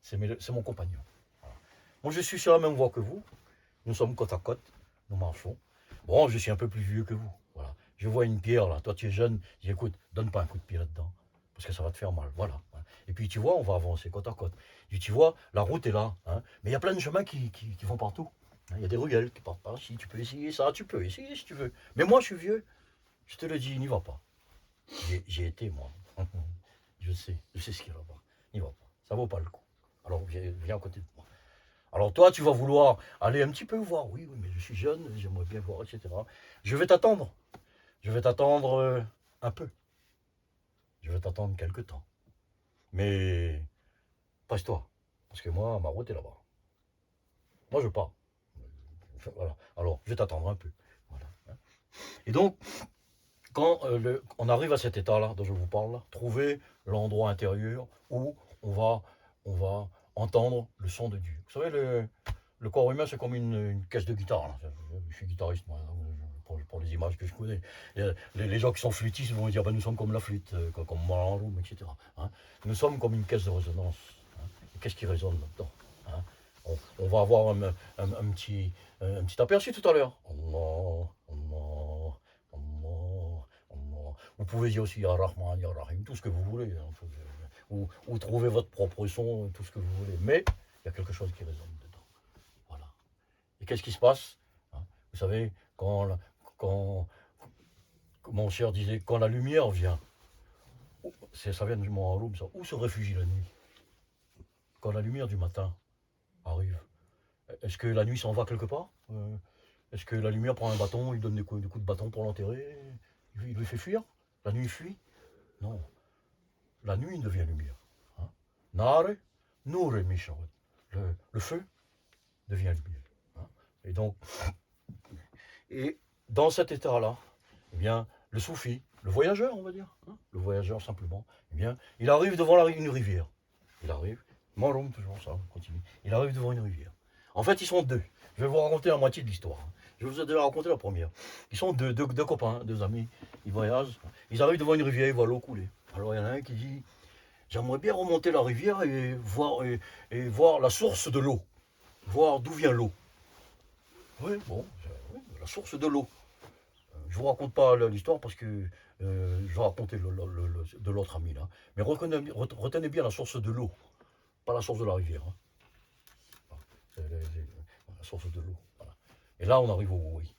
c'est mon compagnon. Voilà. Moi, je suis sur la même voie que vous. Nous sommes côte à côte, nous marchons. Bon, je suis un peu plus vieux que vous. Voilà. Je vois une pierre là, toi tu es jeune, je dis écoute, donne pas un coup de pied là-dedans, parce que ça va te faire mal. Voilà. Et puis tu vois, on va avancer côte à côte. Et tu vois, la route est là, hein, mais il y a plein de chemins qui vont partout. Il y a des ruelles qui partent par ici, tu peux essayer ça, tu peux essayer si tu veux. Mais moi, je suis vieux, je te le dis, n'y va pas. J'ai été, moi. Je sais ce qu'il y a là-bas. N'y va pas, ça vaut pas le coup. Alors, viens à côté de moi. Alors toi, tu vas vouloir aller un petit peu voir. Oui, mais je suis jeune, j'aimerais bien voir, etc. Je vais t'attendre. Je vais t'attendre un peu. Je vais t'attendre quelque temps. Mais, passe-toi. Parce que moi, ma route est là-bas. Moi, je pars. Voilà. Alors, je vais t'attendre un peu. Voilà. Et donc, quand on arrive à cet état-là dont je vous parle, là, trouver l'endroit intérieur où on va entendre le son de Dieu. Vous savez, le corps humain, c'est comme une caisse de guitare. Là. Je suis guitariste, moi, pour les images que je connais. Les gens qui sont flûtistes vont dire, ben, nous sommes comme la flûte, comme Malanroum, etc. Hein. Nous sommes comme une caisse de résonance. Hein. Qu'est-ce qui résonne là-dedans, hein. On va avoir un petit aperçu tout à l'heure. Allah, Allah, Allah, Allah. Vous pouvez dire aussi Ya Rahman, Ya Rahim, tout ce que vous voulez. Hein, ou trouver votre propre son, tout ce que vous voulez. Mais il y a quelque chose qui résonne dedans. Voilà. Et qu'est-ce qui se passe, hein? Vous savez, quand mon cher disait, quand la lumière vient, ça vient du mot Haroum, ça, où se réfugie la nuit? Quand la lumière du matin arrive, est-ce que la nuit s'en va quelque part? Est-ce que la lumière prend un bâton, il donne des coups de bâton pour l'enterrer? Il lui fait fuir? La nuit fuit? Non. La nuit devient lumière. Hein. Nare, Noure Mishawet. Le feu devient lumière. Hein. Et donc, dans cet état-là, eh bien, le soufi, le voyageur, on va dire, hein, le voyageur simplement, eh bien, il arrive devant une rivière. Il arrive, Maroum, toujours ça, on continue. Il arrive devant une rivière. En fait, ils sont deux. Je vais vous raconter la moitié de l'histoire. Je vous ai déjà raconté la première. Ils sont deux copains, deux amis. Ils voyagent. Ils arrivent devant une rivière, ils voient l'eau couler. Alors il y en a un qui dit, j'aimerais bien remonter la rivière et voir la source de l'eau. Voir d'où vient l'eau. Oui, bon, oui, la source de l'eau. Je ne vous raconte pas l'histoire parce que je vais raconter de l'autre ami là. Mais retenez bien la source de l'eau, pas la source de la rivière. Hein. La source de l'eau. Voilà. Et là, on arrive au oui.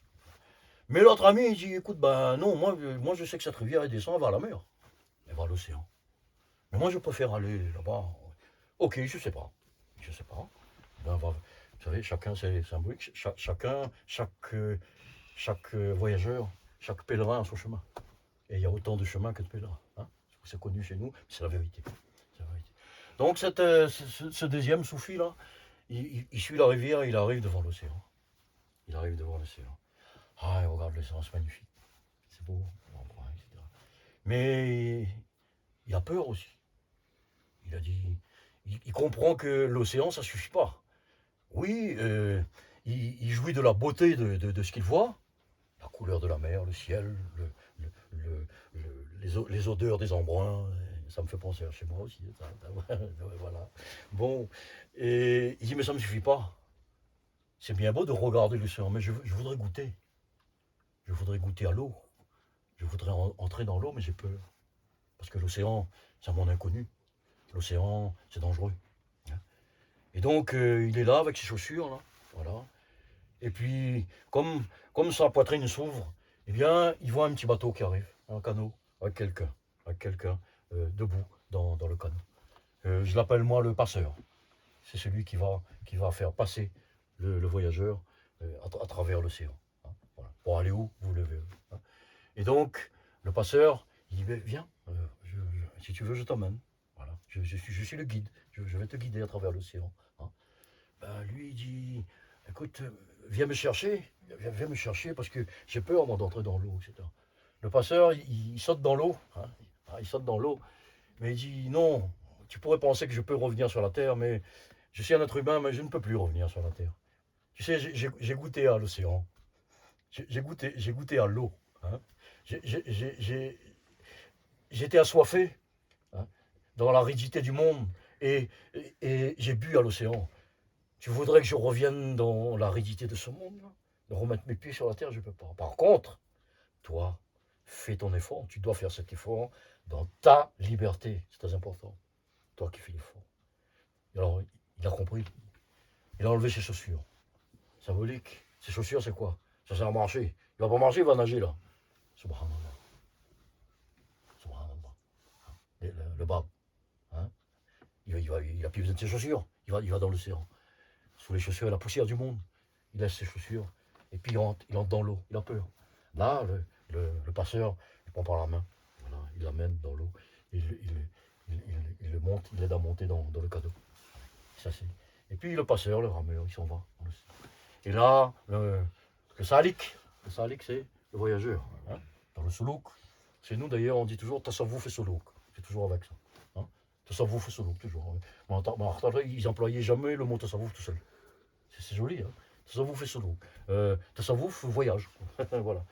Mais l'autre ami, il dit, écoute, ben non, moi je sais que cette rivière, elle descend vers la mer. Elle va à l'océan. Mais moi, je préfère aller là-bas. Ok, je sais pas. Je sais pas. Ben, vous savez, chacun c'est symbolique. Chaque voyageur, chaque pèlerin a son chemin. Et il y a autant de chemins que de pèlerins. Hein. C'est connu chez nous, c'est la vérité. La vérité. Donc ce deuxième soufi là, il suit la rivière et il arrive devant l'océan. Il arrive devant l'océan. Ah, il regarde l'océan, c'est magnifique. C'est beau, etc. Mais il a peur aussi. Il a dit, il comprend que l'océan, ça ne suffit pas. Oui, il jouit de la beauté de ce qu'il voit, la couleur de la mer, le ciel, les odeurs des embruns. Ça me fait penser à chez moi aussi. Voilà. Bon, et il dit, mais ça ne me suffit pas. C'est bien beau de regarder l'océan, mais je voudrais goûter. Je voudrais goûter à l'eau. Je voudrais entrer dans l'eau, mais j'ai peur. Parce que l'océan, c'est un monde inconnu. L'océan, c'est dangereux. Et donc, il est là avec ses chaussures, là. Voilà. Et puis, comme sa poitrine s'ouvre, eh bien, il voit un petit bateau qui arrive, un canot, avec quelqu'un debout dans le canot. Je l'appelle moi le passeur. C'est celui qui va faire passer le voyageur à travers l'océan. Hein, voilà. Pour aller où vous le verrez. Hein. Et donc, le passeur, il dit, viens, si tu veux, je t'emmène. Voilà. Je suis le guide. Je vais te guider à travers l'océan. Hein. Ben, lui, il dit, écoute, viens me chercher parce que j'ai peur, moi, d'entrer dans l'eau, etc. Le passeur, il saute dans l'eau. Hein. Il saute dans l'eau. Mais il dit, non, tu pourrais penser que je peux revenir sur la terre, mais je suis un être humain, mais je ne peux plus revenir sur la terre. Tu sais, j'ai goûté à l'océan. J'ai goûté à l'eau. Hein. J'étais assoiffé, hein, dans l'aridité du monde et j'ai bu à l'océan. Tu voudrais que je revienne dans l'aridité de ce monde, là, de remettre mes pieds sur la terre, je ne peux pas. Par contre, toi, fais ton effort. Tu dois faire cet effort dans ta liberté. C'est très important. Toi qui fais l'effort. Alors, il a compris. Il a enlevé ses chaussures. Symbolique. Ses chaussures, c'est quoi? Ça sert à marcher. Il va pas marcher, il va nager là. Subhanallah. Subhanallah. Le bab. Hein, il a plus besoin de ses chaussures. Il va dans l'océan. Sous les chaussures, il y a la poussière du monde. Il laisse ses chaussures. Et puis il entre dans l'eau. Il a peur. Là, le passeur, il prend par la main. Voilà, il l'amène dans l'eau. Il le monte, il l'aide à monter dans le canot. Et puis le passeur, le rameur, il s'en va. Et là, le salik, c'est le voyageur. Hein, dans le soulouk. Chez nous d'ailleurs, on dit toujours tasawwuf et soulouk. C'est toujours avec ça. Hein, tasawwuf et soulouk, toujours. Ils n'employaient jamais le mot tasawwuf tout seul. C'est joli, hein. Tasawwuf et soulouk. Tasawwuf, voyage. Voilà.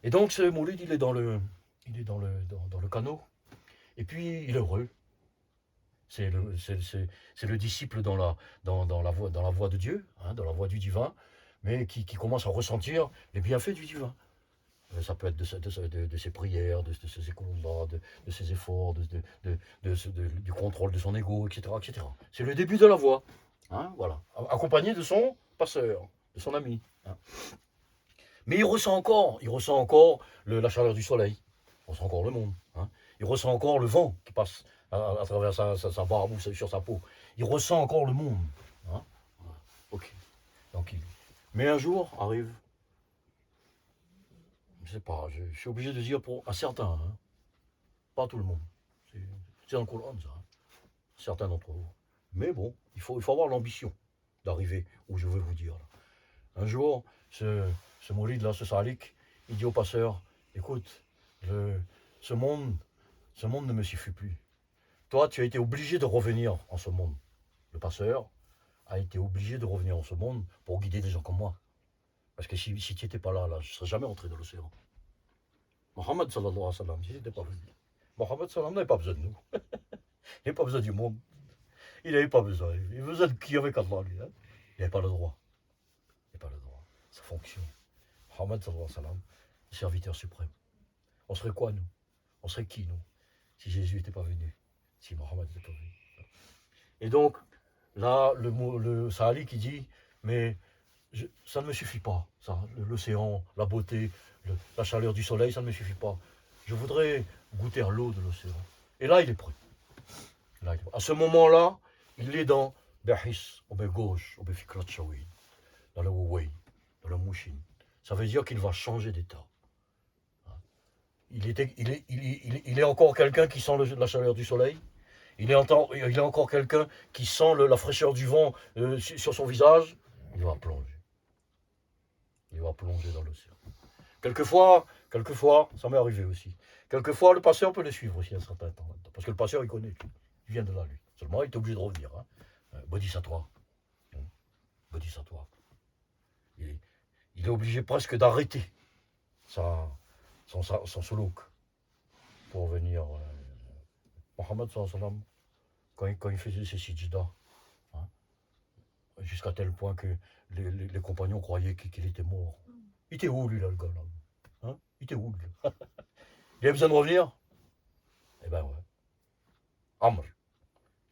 Et donc ce moulid, il est dans le canot. Et puis il est heureux. C'est le disciple dans la voie de Dieu, hein, dans la voie du divin, mais qui commence à ressentir les bienfaits du divin. Ça peut être de ses prières, de ses combats, de ses efforts, du contrôle de son ego, etc. etc. C'est le début de la voie, hein, voilà, accompagné de son passeur, de son ami. Hein. Mais il ressent encore la chaleur du soleil, il ressent encore le monde, hein. Il ressent encore le vent qui passe à travers sa barbe ou sur sa peau. Il ressent encore le monde. Hein. Ok. Donc, mais un jour arrive, je ne sais pas, je suis obligé de dire pour à certains, hein, pas tout le monde. C'est dans le Coran, ça. Hein. Certains d'entre vous. Mais bon, il faut avoir l'ambition d'arriver où je veux vous dire. Là. Un jour, ce moulid là, ce salik, il dit au passeur, écoute, ce monde ne me suffit plus. Toi, tu as été obligé de revenir en ce monde. Le passeur a été obligé de revenir en ce monde pour guider des gens comme moi. Parce que si tu n'étais pas là, je ne serais jamais entré dans l'océan. Mohammed sallallahu alayhi wa sallam, s'il n'était pas venu. Mohammed sallallahu n'avait pas besoin de nous. Il n'avait pas besoin du monde. Il n'avait pas besoin. Il avait besoin de qui avec Allah, lui. Hein? Il n'avait pas le droit. Il n'avait pas le droit. Sa fonction. Mohammed sallallahu alayhi wa sallam, le serviteur suprême. On serait quoi, nous? On serait qui, nous? Si Jésus n'était pas venu. Si Mohammed n'était pas venu. Et donc, là, c'est Ali qui dit, mais ça ne me suffit pas, ça, l'océan, la beauté, la chaleur du soleil, ça ne me suffit pas. Je voudrais goûter à l'eau de l'océan. Et là, il est prêt. À ce moment-là, il est dans Behis, au gauche, au Fikrat Shawin, dans le Huawei, dans le Mouchin. Ça veut dire qu'il va changer d'état. Il est encore quelqu'un qui sent la chaleur du soleil. Il est encore quelqu'un qui sent la fraîcheur du vent sur son visage. Il va plonger. Il va plonger dans l'océan. Quelquefois, ça m'est arrivé aussi. Quelquefois, le passeur peut le suivre aussi un certain temps. Parce que le passeur, il connaît. Il vient de là, lui. Seulement, il est obligé de revenir. Hein. Bodhisattva. Bodhisattva. Il est obligé presque d'arrêter son suluk pour venir. Mohammed sallallahu alayhi wa sallam, quand il faisait ses sijdas, hein, jusqu'à tel point que les compagnons croyaient qu'il était mort. Il était où, lui, là, le gars, là, hein? Il était où, lui? Il avait besoin de revenir? Eh ben ouais. Amr.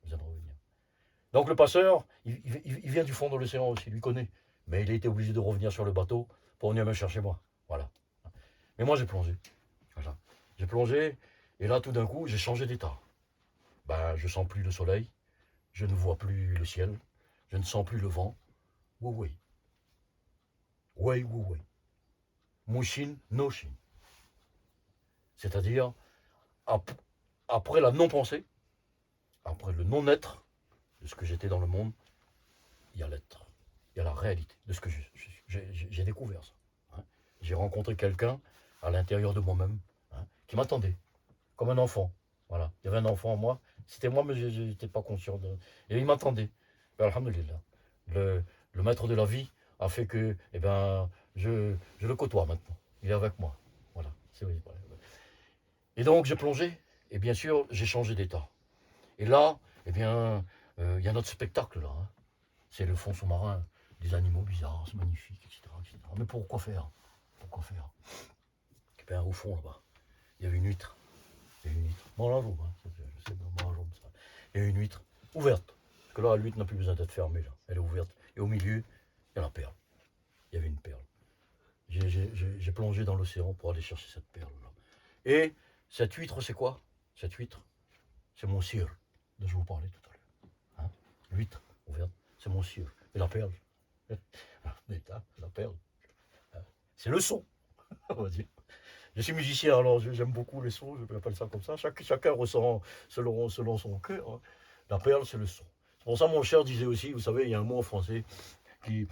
Il a besoin de revenir. Donc le passeur, il vient du fond de l'océan aussi, il lui connaît. Mais il a été obligé de revenir sur le bateau pour venir me chercher moi. Voilà. Mais moi, j'ai plongé. Voilà. J'ai plongé, et là, tout d'un coup, j'ai changé d'état. Ben, je ne sens plus le soleil, je ne vois plus le ciel, je ne sens plus le vent. Oui. Mushin, no shin. C'est-à-dire, après la non-pensée, après le non-être de ce que j'étais dans le monde, il y a l'être, il y a la réalité de ce que j'ai découvert ça. Hein. J'ai rencontré quelqu'un à l'intérieur de moi-même, hein, qui m'attendait, comme un enfant. Voilà, il y avait un enfant en moi, c'était moi, mais je n'étais pas conscient de. Et il m'attendait. Ben, alhamdoulilah. Le maître de la vie a fait que, eh ben, je le côtoie maintenant. Il est avec moi. Voilà. Et donc, j'ai plongé, et bien sûr, j'ai changé d'état. Et là, eh bien, il y a notre spectacle là. Hein. C'est le fond sous-marin, des animaux bizarres, c'est magnifique, etc., etc. Mais pourquoi faire? Eh bien, au fond là-bas, il y avait une huître. Bon, là, c'est bon, ça. Il y a une huître ouverte. Parce que là, l'huître n'a plus besoin d'être fermée. Là. Elle est ouverte. Et au milieu, il y a la perle. Il y avait une perle. J'ai plongé dans l'océan pour aller chercher cette perle-là. Et cette huître, c'est quoi? Cette huître, c'est mon sire, dont je vous parlais tout à l'heure. Hein? L'huître ouverte, c'est mon sire. Et la perle, la perle, c'est le son, on va dire. Je suis musicien, alors j'aime beaucoup les sons, je appelle ça comme ça. Chacun ressent selon son cœur. Hein. La perle, c'est le son. C'est pour ça mon cher disait aussi, vous savez, il y a un mot en français qui...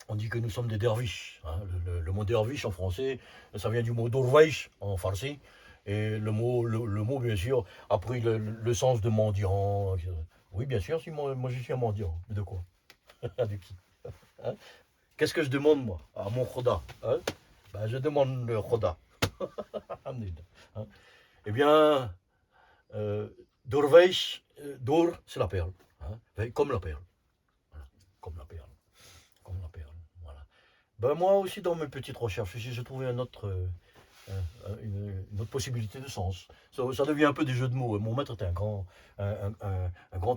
On dit que nous sommes des derviches. Hein. Le mot derviche en français, ça vient du mot dorvaish en farsi. Et le mot, bien sûr, a pris le sens de mendiant. Oui, bien sûr, si moi je suis un mendiant. Mais de quoi? De qui? Hein? Qu'est-ce que je demande, moi, à mon khoda? Hein? Ben, je demande le khoda. Hein? Eh bien, dorvaish, dor, c'est la perle. Hein? Comme la perle. Voilà. Comme la perle. Voilà. Ben, moi aussi, dans mes petites recherches, j'ai trouvé une autre possibilité de sens. Ça devient un peu des jeux de mots. Mon maître était un grand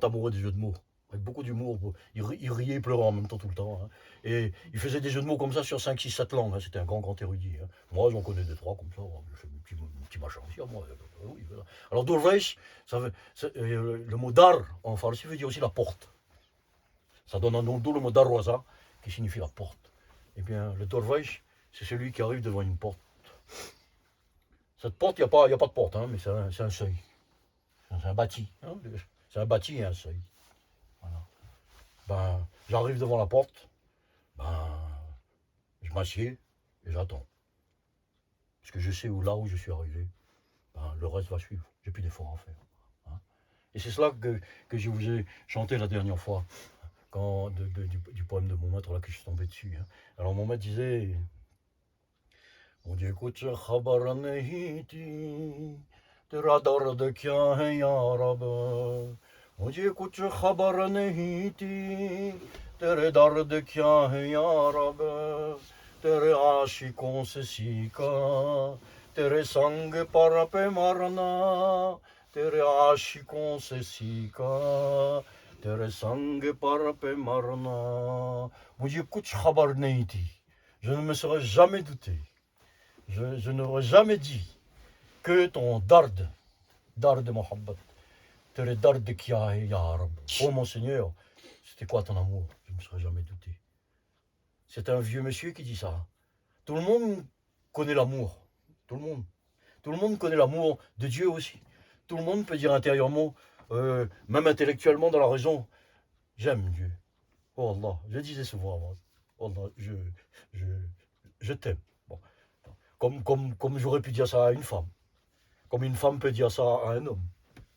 amoureux des jeux de mots. Avec beaucoup d'humour. Il riait et pleurait en même temps tout le temps. Hein. Et il faisait des jeux de mots comme ça sur 5, 6, 7 langues. Hein. C'était un grand érudit. Hein. Moi, j'en connais 2, 3 comme ça. Je fais mon petit machin aussi. Moi, oui, voilà. Alors, Dorvesh, le mot dar en farsi veut dire aussi la porte. Ça donne un nom d'où le mot darwaza, qui signifie la porte. Eh bien, le Dorvesh, c'est celui qui arrive devant une porte. Cette porte, il n'y a pas de porte, hein, mais c'est un seuil. C'est un bâti. Hein, c'est un bâti et un seuil. Voilà. Ben, j'arrive devant la porte, ben, je m'assieds et j'attends. parce que je sais là où je suis arrivé, ben, le reste va suivre. J'ai plus d'efforts à faire. Hein. Et c'est cela que je vous ai chanté la dernière fois, du poème de mon maître là que je suis tombé dessus. Hein. Alors mon maître disait, मुझे कुछ खबर नहीं थी तेरा दर्द क्या है या रब मुझे कुछ खबर नहीं थी तेरे दर्द क्या है या रब तेरे आशिकों से सीखा तेरे संग पर पे मरना तेरे आशिकों से सीखा तेरे संग पर पे मरना मुझे कुछ खबर नहीं थी je ne me serais jamais douté je n'aurais jamais dit que ton dard Mohammed, tes dard kia ya Arab. Oh mon Seigneur, c'était quoi ton amour? Je ne me serais jamais douté. C'est un vieux monsieur qui dit ça. Tout le monde connaît l'amour. Tout le monde. Tout le monde connaît l'amour de Dieu aussi. Tout le monde peut dire intérieurement, même intellectuellement dans la raison, j'aime Dieu. Oh Allah, je disais souvent avant. Oh Allah, je t'aime. Bon. Comme j'aurais pu dire ça à une femme. Comme une femme peut dire ça à un homme.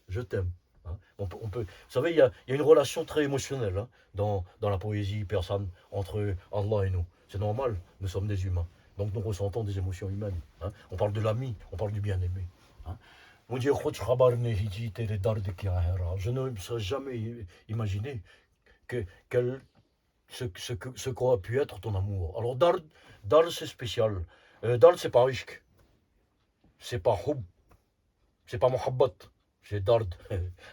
Je t'aime. Hein. On peut, vous savez, il y a une relation très émotionnelle hein, dans la poésie persane entre Allah et nous. C'est normal, nous sommes des humains. Donc nous ressentons des émotions humaines. Hein. On parle de l'ami, on parle du bien-aimé. Hein. Je ne me serais jamais imaginé ce qu'aurait pu être ton amour. Alors Dard c'est spécial. Dard c'est pas ishq. C'est pas hub. C'est pas mohabbat. C'est dard.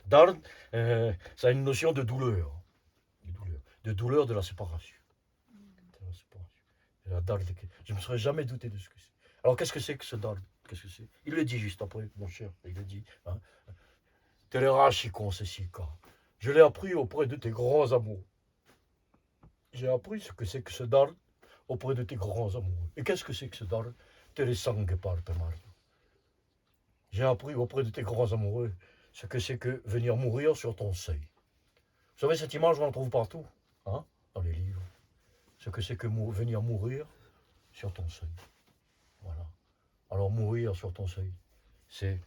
Dard, ça a une notion de douleur. De douleur de la séparation. De la séparation. La dard, je ne me serais jamais douté de ce que c'est. Alors qu'est-ce que c'est que ce dard? Qu'est-ce que c'est? Il le dit juste après, mon cher. Il le dit. Hein. Je l'ai appris auprès de tes grands amours. J'ai appris ce que c'est que ce dard auprès de tes grands amours. Et qu'est-ce que c'est que ce dard? J'ai appris auprès de tes grands amoureux ce que c'est que venir mourir sur ton seuil. Vous savez, cette image, on la trouve partout, hein, dans les livres. Ce que c'est que venir mourir sur ton seuil. Voilà. Alors, mourir sur ton seuil, c'est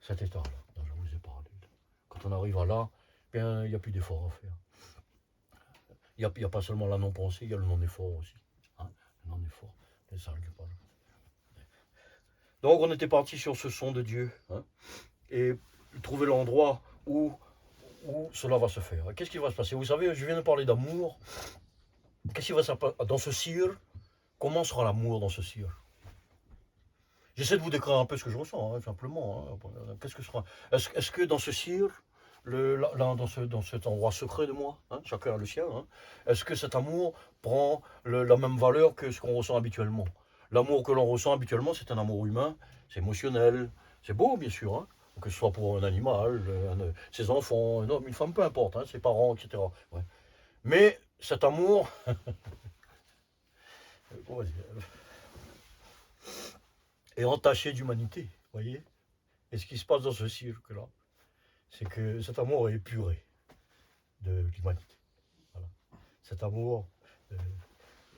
cet état-là dont je vous ai parlé. Quand on arrive à là, bien, il n'y a plus d'effort à faire. Il n'y a pas seulement la non-pensée, il y a le non-effort aussi. Hein, le non-effort, c'est ça que je parle. Donc on était parti sur ce son de Dieu hein, et trouver l'endroit où cela va se faire. Qu'est-ce qui va se passer? Vous savez, je viens de parler d'amour. Qu'est-ce qui va se passer dans ce cire? Comment sera l'amour dans ce cire? J'essaie de vous décrire un peu ce que je ressens, hein, simplement. Hein. Qu'est-ce que sera? Est-ce que dans ce cire, dans cet endroit secret de moi, hein, chacun a le sien, hein, est-ce que cet amour prend la même valeur que ce qu'on ressent habituellement? L'amour que l'on ressent habituellement, c'est un amour humain, c'est émotionnel, c'est beau bien sûr, hein, que ce soit pour un animal, ses enfants, un homme, une femme, peu importe, hein, ses parents, etc. Ouais. Mais cet amour, est entaché d'humanité, voyez. Et ce qui se passe dans ce cirque-là, c'est que cet amour est épuré de l'humanité. Voilà. Cet amour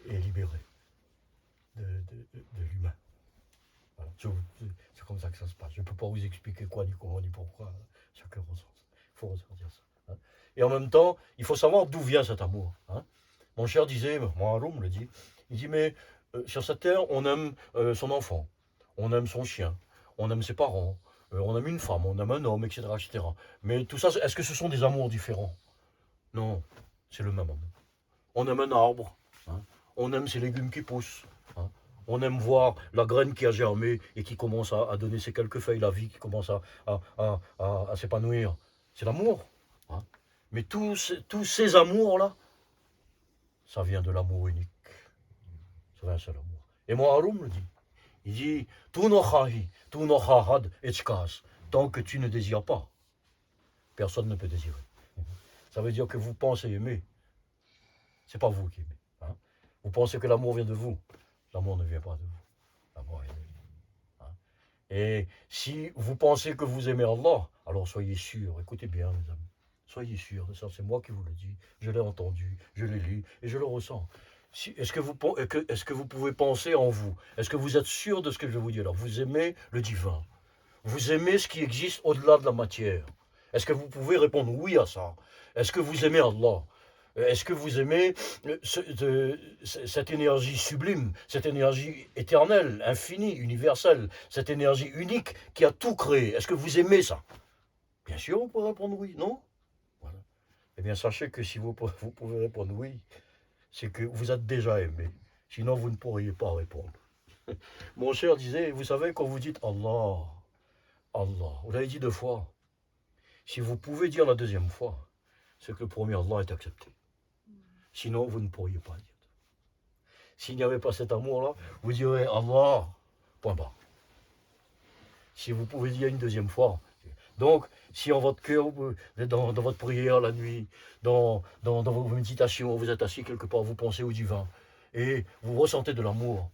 est libéré de l'humain. Voilà. C'est comme ça que ça se passe. Je ne peux pas vous expliquer quoi, ni comment, ni pourquoi. Chacun ressent ça. Il faut ressentir ça. Hein. Et en même temps, il faut savoir d'où vient cet amour. Hein. Mon cher disait, mon Haroum le dit, il dit, mais sur cette terre, on aime son enfant, on aime son chien, on aime ses parents, on aime une femme, on aime un homme, etc., etc. Mais tout ça, est-ce que ce sont des amours différents? Non, c'est le même amour. On aime un arbre, hein. On aime ses légumes qui poussent, hein. On aime voir la graine qui a germé et qui commence à donner ses quelques feuilles, la vie qui commence à s'épanouir. C'est l'amour. Hein. Mais tous ces amours-là, ça vient de l'amour unique. Ça vient de seul amour. Et mon Haroum le dit. Il dit, tant que tu ne désires pas, personne ne peut désirer. Ça veut dire que vous pensez aimer, c'est pas vous qui aimez. Hein. Vous pensez que l'amour vient de vous, l'amour ne vient pas de vous. L'amour vient de lui. Hein. Et si vous pensez que vous aimez Allah, alors soyez sûrs, écoutez bien mes amis, soyez sûrs de ça, c'est moi qui vous le dis, je l'ai entendu, je l'ai lu et je le ressens. est-ce que vous pouvez penser en vous? Est-ce que vous êtes sûr de ce que je vais vous dire là? Vous aimez le divin? Vous aimez ce qui existe au-delà de la matière? Est-ce que vous pouvez répondre oui à ça? Est-ce que vous aimez Allah? Est-ce que vous aimez cette énergie sublime, cette énergie éternelle, infinie, universelle, cette énergie unique qui a tout créé? Est-ce que vous aimez ça? Bien sûr, vous pouvez répondre oui, non? Voilà. Eh bien, sachez que si vous pouvez répondre oui, c'est que vous êtes déjà aimé. Sinon, vous ne pourriez pas répondre. Mon cher disait, vous savez, quand vous dites Allah, Allah, vous l'avez dit 2 fois. Si vous pouvez dire la deuxième fois, c'est que le premier Allah est accepté. Sinon, vous ne pourriez pas dire. S'il n'y avait pas cet amour-là, vous direz Allah, point barre. Si vous pouvez dire une deuxième fois. Donc, si en votre cœur, dans votre prière la nuit, dans vos méditations, vous êtes assis quelque part, vous pensez au divin, et vous ressentez de l'amour,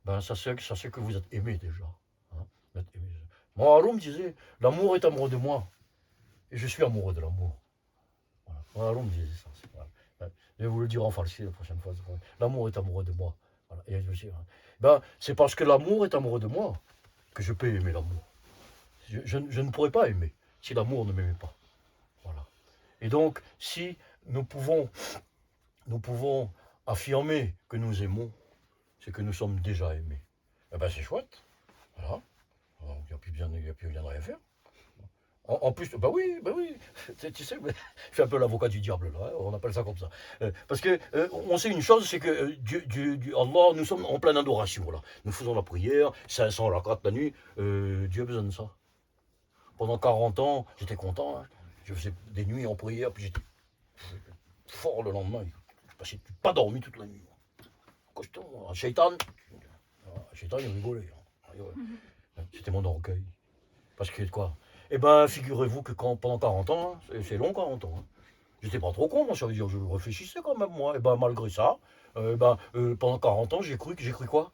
ben sachez que vous êtes aimé déjà. Hein, vous êtes aimé. Mon Haroun me disait, l'amour est amoureux de moi, et je suis amoureux de l'amour. Voilà. Mon Haroun me disait ça. Voilà. Je vais vous le dire en farsi la prochaine fois. L'amour est amoureux de moi. Voilà. Et je dis, ben, c'est parce que l'amour est amoureux de moi que je peux aimer l'amour. Je ne pourrais pas aimer si l'amour ne m'aimait pas. Voilà. Et donc, si nous pouvons affirmer que nous aimons, c'est que nous sommes déjà aimés. Eh ben, c'est chouette. Voilà. Il n'y a plus bien rien à faire. En plus, bah oui, tu sais, je suis un peu l'avocat du diable, là, hein, on appelle ça comme ça. Parce que on sait une chose, c'est que Allah, nous sommes en pleine adoration, là. Nous faisons la prière, 500 rakat la nuit, Dieu a besoin de ça. Pendant 40 ans, j'étais content, hein. Je faisais des nuits en prière, puis j'étais fort le lendemain. Je n'ai pas dormi toute la nuit. Costaud, un shaitan, il rigolait. C'était mon orgueil. Parce que quoi? Eh ben, figurez-vous que pendant 40 ans, hein, c'est long 40 ans, hein, j'étais pas trop con, moi, ça veut dire je réfléchissais quand même, moi. Et ben, malgré ça, pendant 40 ans, j'ai cru quoi?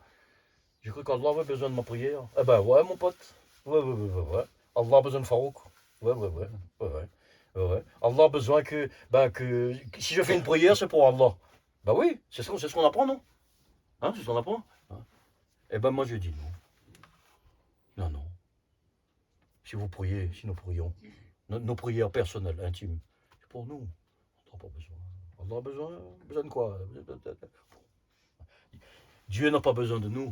J'ai cru qu'Allah avait besoin de ma prière. Eh ben, ouais, mon pote. Ouais. Allah a besoin de Farouk. Ouais. Allah a besoin que si je fais une prière, c'est pour Allah. Ben oui, c'est ce qu'on apprend, non? Hein, c'est ce qu'on apprend? Hein. Eh ben, moi, je dis non. Non. Si vous priez, si nous prions, nos prières personnelles, intimes, c'est pour nous. On n'a pas besoin. On a besoin de quoi? Dieu n'a pas besoin de nous,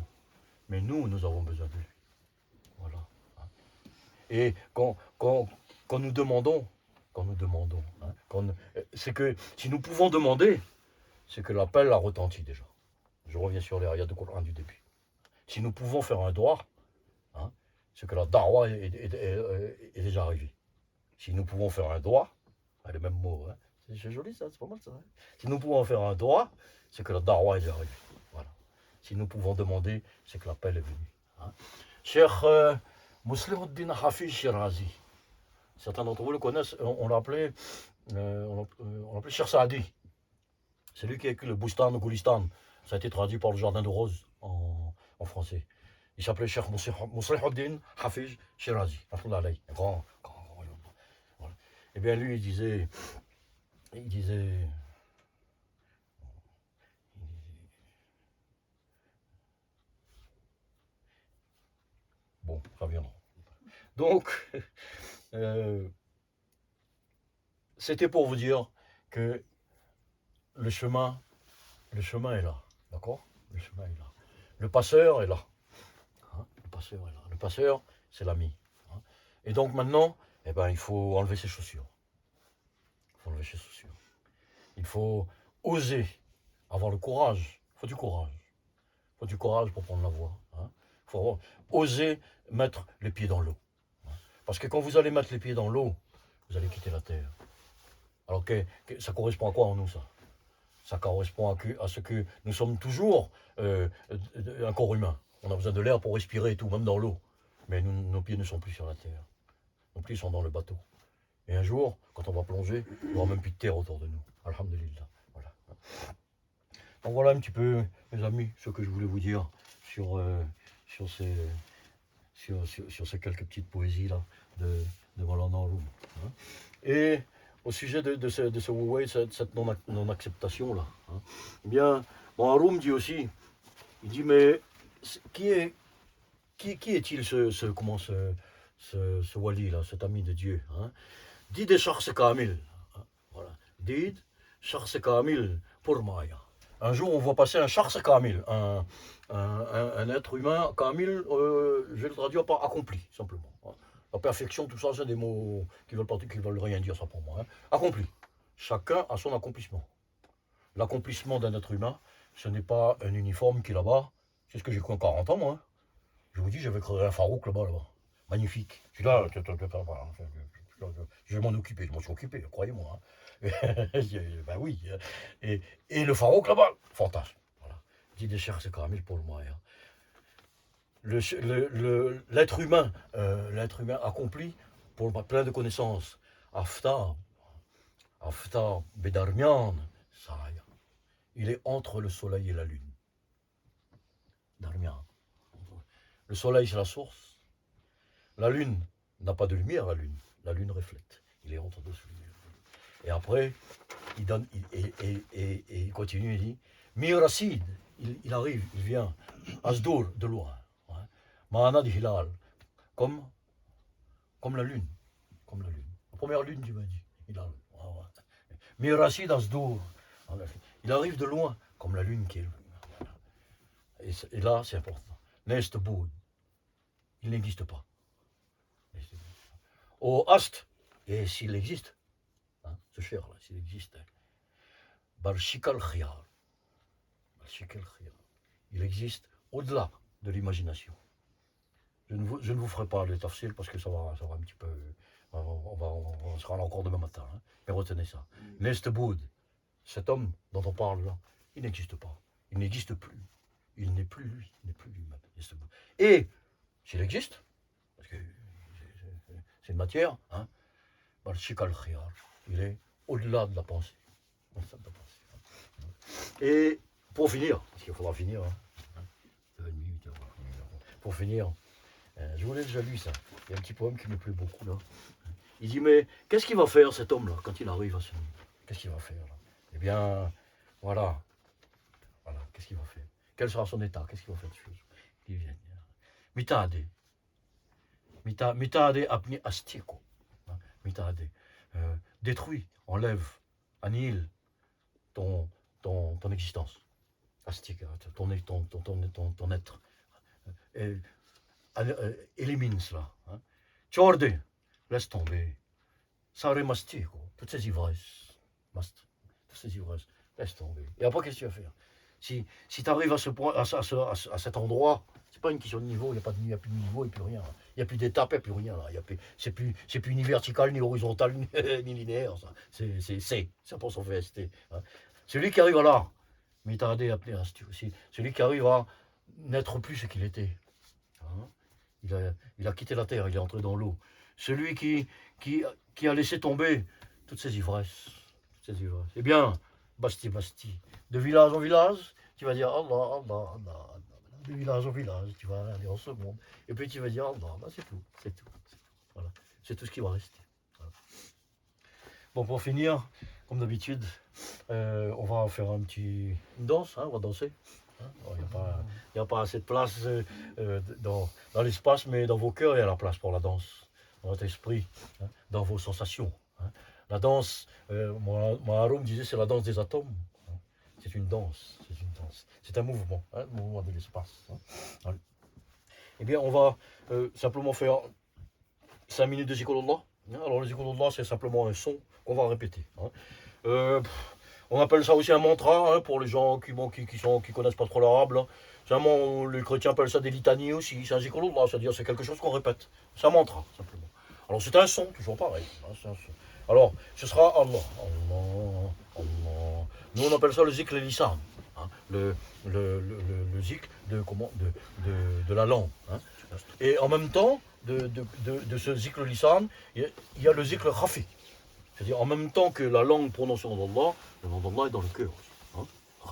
mais nous avons besoin de lui. Voilà. Et quand nous demandons, hein, c'est que si nous pouvons demander, c'est que l'appel a retenti déjà. Je reviens sur les ayats de Coran du début. Si nous pouvons faire un droit, hein, c'est que la da'wah est déjà arrivée. Si nous pouvons faire un droit, les mêmes mots, hein, c'est joli ça, c'est pas mal ça. Hein. Si nous pouvons faire un droit, c'est que la da'wah est déjà arrivée. Voilà. Si nous pouvons demander, c'est que l'appel est venu. Hein. Cheikh Muslimuddin Hafiz Shirazi, certains d'entre vous le connaissent, on l'appelait Cheikh Saadi. C'est lui qui a écrit le Boustan au Goulistan. Ça a été traduit par le Jardin de Roses en français. Il s'appelait Cheikh Muslimuddin Hafiz Shirazi. Un grand. Voilà. Eh bien, lui, il disait. Bon, ça viendra. Donc, c'était pour vous dire que le chemin est là, d'accord? Le chemin est là. Le passeur est là. Hein, le passeur est là. Le passeur, c'est l'ami. Hein. Et donc maintenant, eh ben, il faut enlever ses chaussures. Il faut oser, avoir le courage. Il faut du courage. Il faut du courage pour prendre la voie. Hein. Il faut oser mettre les pieds dans l'eau. Hein. Parce que quand vous allez mettre les pieds dans l'eau, vous allez quitter la terre. Alors ça correspond à quoi en nous, ça? Ça correspond à ce que nous sommes toujours un corps humain. On a besoin de l'air pour respirer et tout, même dans l'eau. Mais nos pieds ne sont plus sur la terre. Nos pieds sont dans le bateau. Et un jour, quand on va plonger, il n'y aura même plus de terre autour de nous. Alhamdulillah. Voilà. Donc voilà un petit peu, mes amis, ce que je voulais vous dire sur ces quelques petites poésies-là de Maulana Haroun. Et au sujet de ce Huawei, cette non-acceptation-là. Hein. Eh bien, bon, Haroum dit aussi, il dit, mais qui est-il ce wali-là, cet ami de Dieu hein? Dit des Shakhs Kamil. Hein, voilà. Dit Shakhs Kamil pour Maya. Un jour, on voit passer un Shakhs Kamil, un être humain Kamil, je vais le traduire par accompli, simplement. Hein. La perfection, tout ça, c'est des mots qui veulent rien dire, ça pour moi. Hein. Accompli. Chacun a son accomplissement. L'accomplissement d'un être humain, ce n'est pas un uniforme qui est là-bas. C'est ce que j'ai cru en 40 ans, moi. Hein. Je vous dis, j'avais créé un Farouk là-bas. Magnifique. Je suis là, je vais m'en occuper. Je m'en suis occupé, croyez-moi. Hein. Ben oui. Et le Farouk là-bas, fantasme. Voilà. Dit des chers, c'est caramel pour le moyen. L'être humain accompli pour plein de connaissances. Aftar Bedarmian, Saraya. Il est entre le soleil et la lune. Darmian. Le soleil, c'est la source. La lune n'a pas de lumière, la lune. La lune reflète. Il est entre deux lumières. Et après, il donne, et il continue, il dit, Mirasid, il arrive, il vient, Asdour, de loin. Ma'ana di Hilal, comme la lune. Comme la lune. La première lune, tu m'as dit. Hilal. Mirasid Asdour. Il arrive de loin, comme la lune qui est. Et là, c'est important. Nest Boud. Il n'existe pas. Au Ast, et s'il existe, hein, ce cher-là, s'il existe, Barshikal Khiyar. Il existe au-delà de l'imagination. Je ne vous ferai pas le tafsir parce que ça va un petit peu. On sera là encore demain matin. Hein, mais retenez ça. Nest Boud, cet homme dont on parle là, il n'existe pas. Il n'existe plus. Il n'est plus lui. Il n'est plus lui-même. Et s'il existe, parce que c'est une matière, hein, il est au-delà de la pensée. Et pour finir, parce qu'il faudra finir, hein, pour finir, je vous l'ai déjà lu ça. Il y a un petit poème qui me plaît beaucoup là. Il dit mais qu'est-ce qu'il va faire cet homme-là quand il arrive à ce niveau? Qu'est-ce qu'il va faire là? Eh bien, voilà, qu'est-ce qu'il va faire? Quel sera son état? Qu'est-ce qu'il va faire de choses? Il vient dire. Mitade apni astiko. Mitade. Détruit, enlève, annihile ton existence. Astika, ton être. Élimine cela. Hein. Tchorde, laisse tomber. Sare mastiko. Toutes ces ivresses. Toutes ces ivresses. Laisse tomber. Et après, qu'est-ce que tu vas faire? Si tu arrives à ce point, à cet endroit, c'est pas une question de niveau, il n'y a plus de niveau et plus rien. Il n'y a plus d'étape, il n'y a plus rien. C'est plus ni vertical, ni horizontal, ni linéaire. Ça pour son VST. Hein. Celui qui arrive là, mais t'as appelé aussi, celui qui arrive à n'être plus ce qu'il était. Hein. Il a quitté la terre, il est entré dans l'eau. Celui qui a laissé tomber toutes ces ivresses. Eh bien, Basti, de village en village, tu vas dire Allah, Allah, Allah. De village en village, tu vas aller en seconde. Et puis tu vas dire Allah, bah, c'est tout. Voilà. C'est tout ce qui va rester. Voilà. Bon, pour finir, comme d'habitude, on va faire une danse, hein, on va danser. Il n'y a pas assez de place dans l'espace, mais dans vos cœurs, il y a la place pour la danse. Dans votre esprit, hein, dans vos sensations. Hein. La danse, Haroum disait, c'est la danse des atomes. Hein. C'est une danse. C'est un mouvement, hein, le mouvement de l'espace. Hein. Voilà. Eh bien, on va simplement faire 5 minutes de zikrullah. Hein. Alors, le zikrullah, c'est simplement un son qu'on va répéter. Hein. On appelle ça aussi un mantra, hein, pour les gens qui connaissent pas trop l'arabe. Les chrétiens appellent ça des litanies aussi. C'est un zikrullah, c'est-à-dire c'est quelque chose qu'on répète. C'est un mantra, simplement. Alors, c'est un son, toujours pareil. Hein, c'est un son. Alors, ce sera Allah, Allah, Allah. Nous, on appelle ça le zikr lisan, hein, le zikr de la langue. Hein. Et en même temps, de ce zikr lisan, il y a le zikr khafi. C'est-à-dire, en même temps que la langue prononce le nom d'Allah est dans le cœur.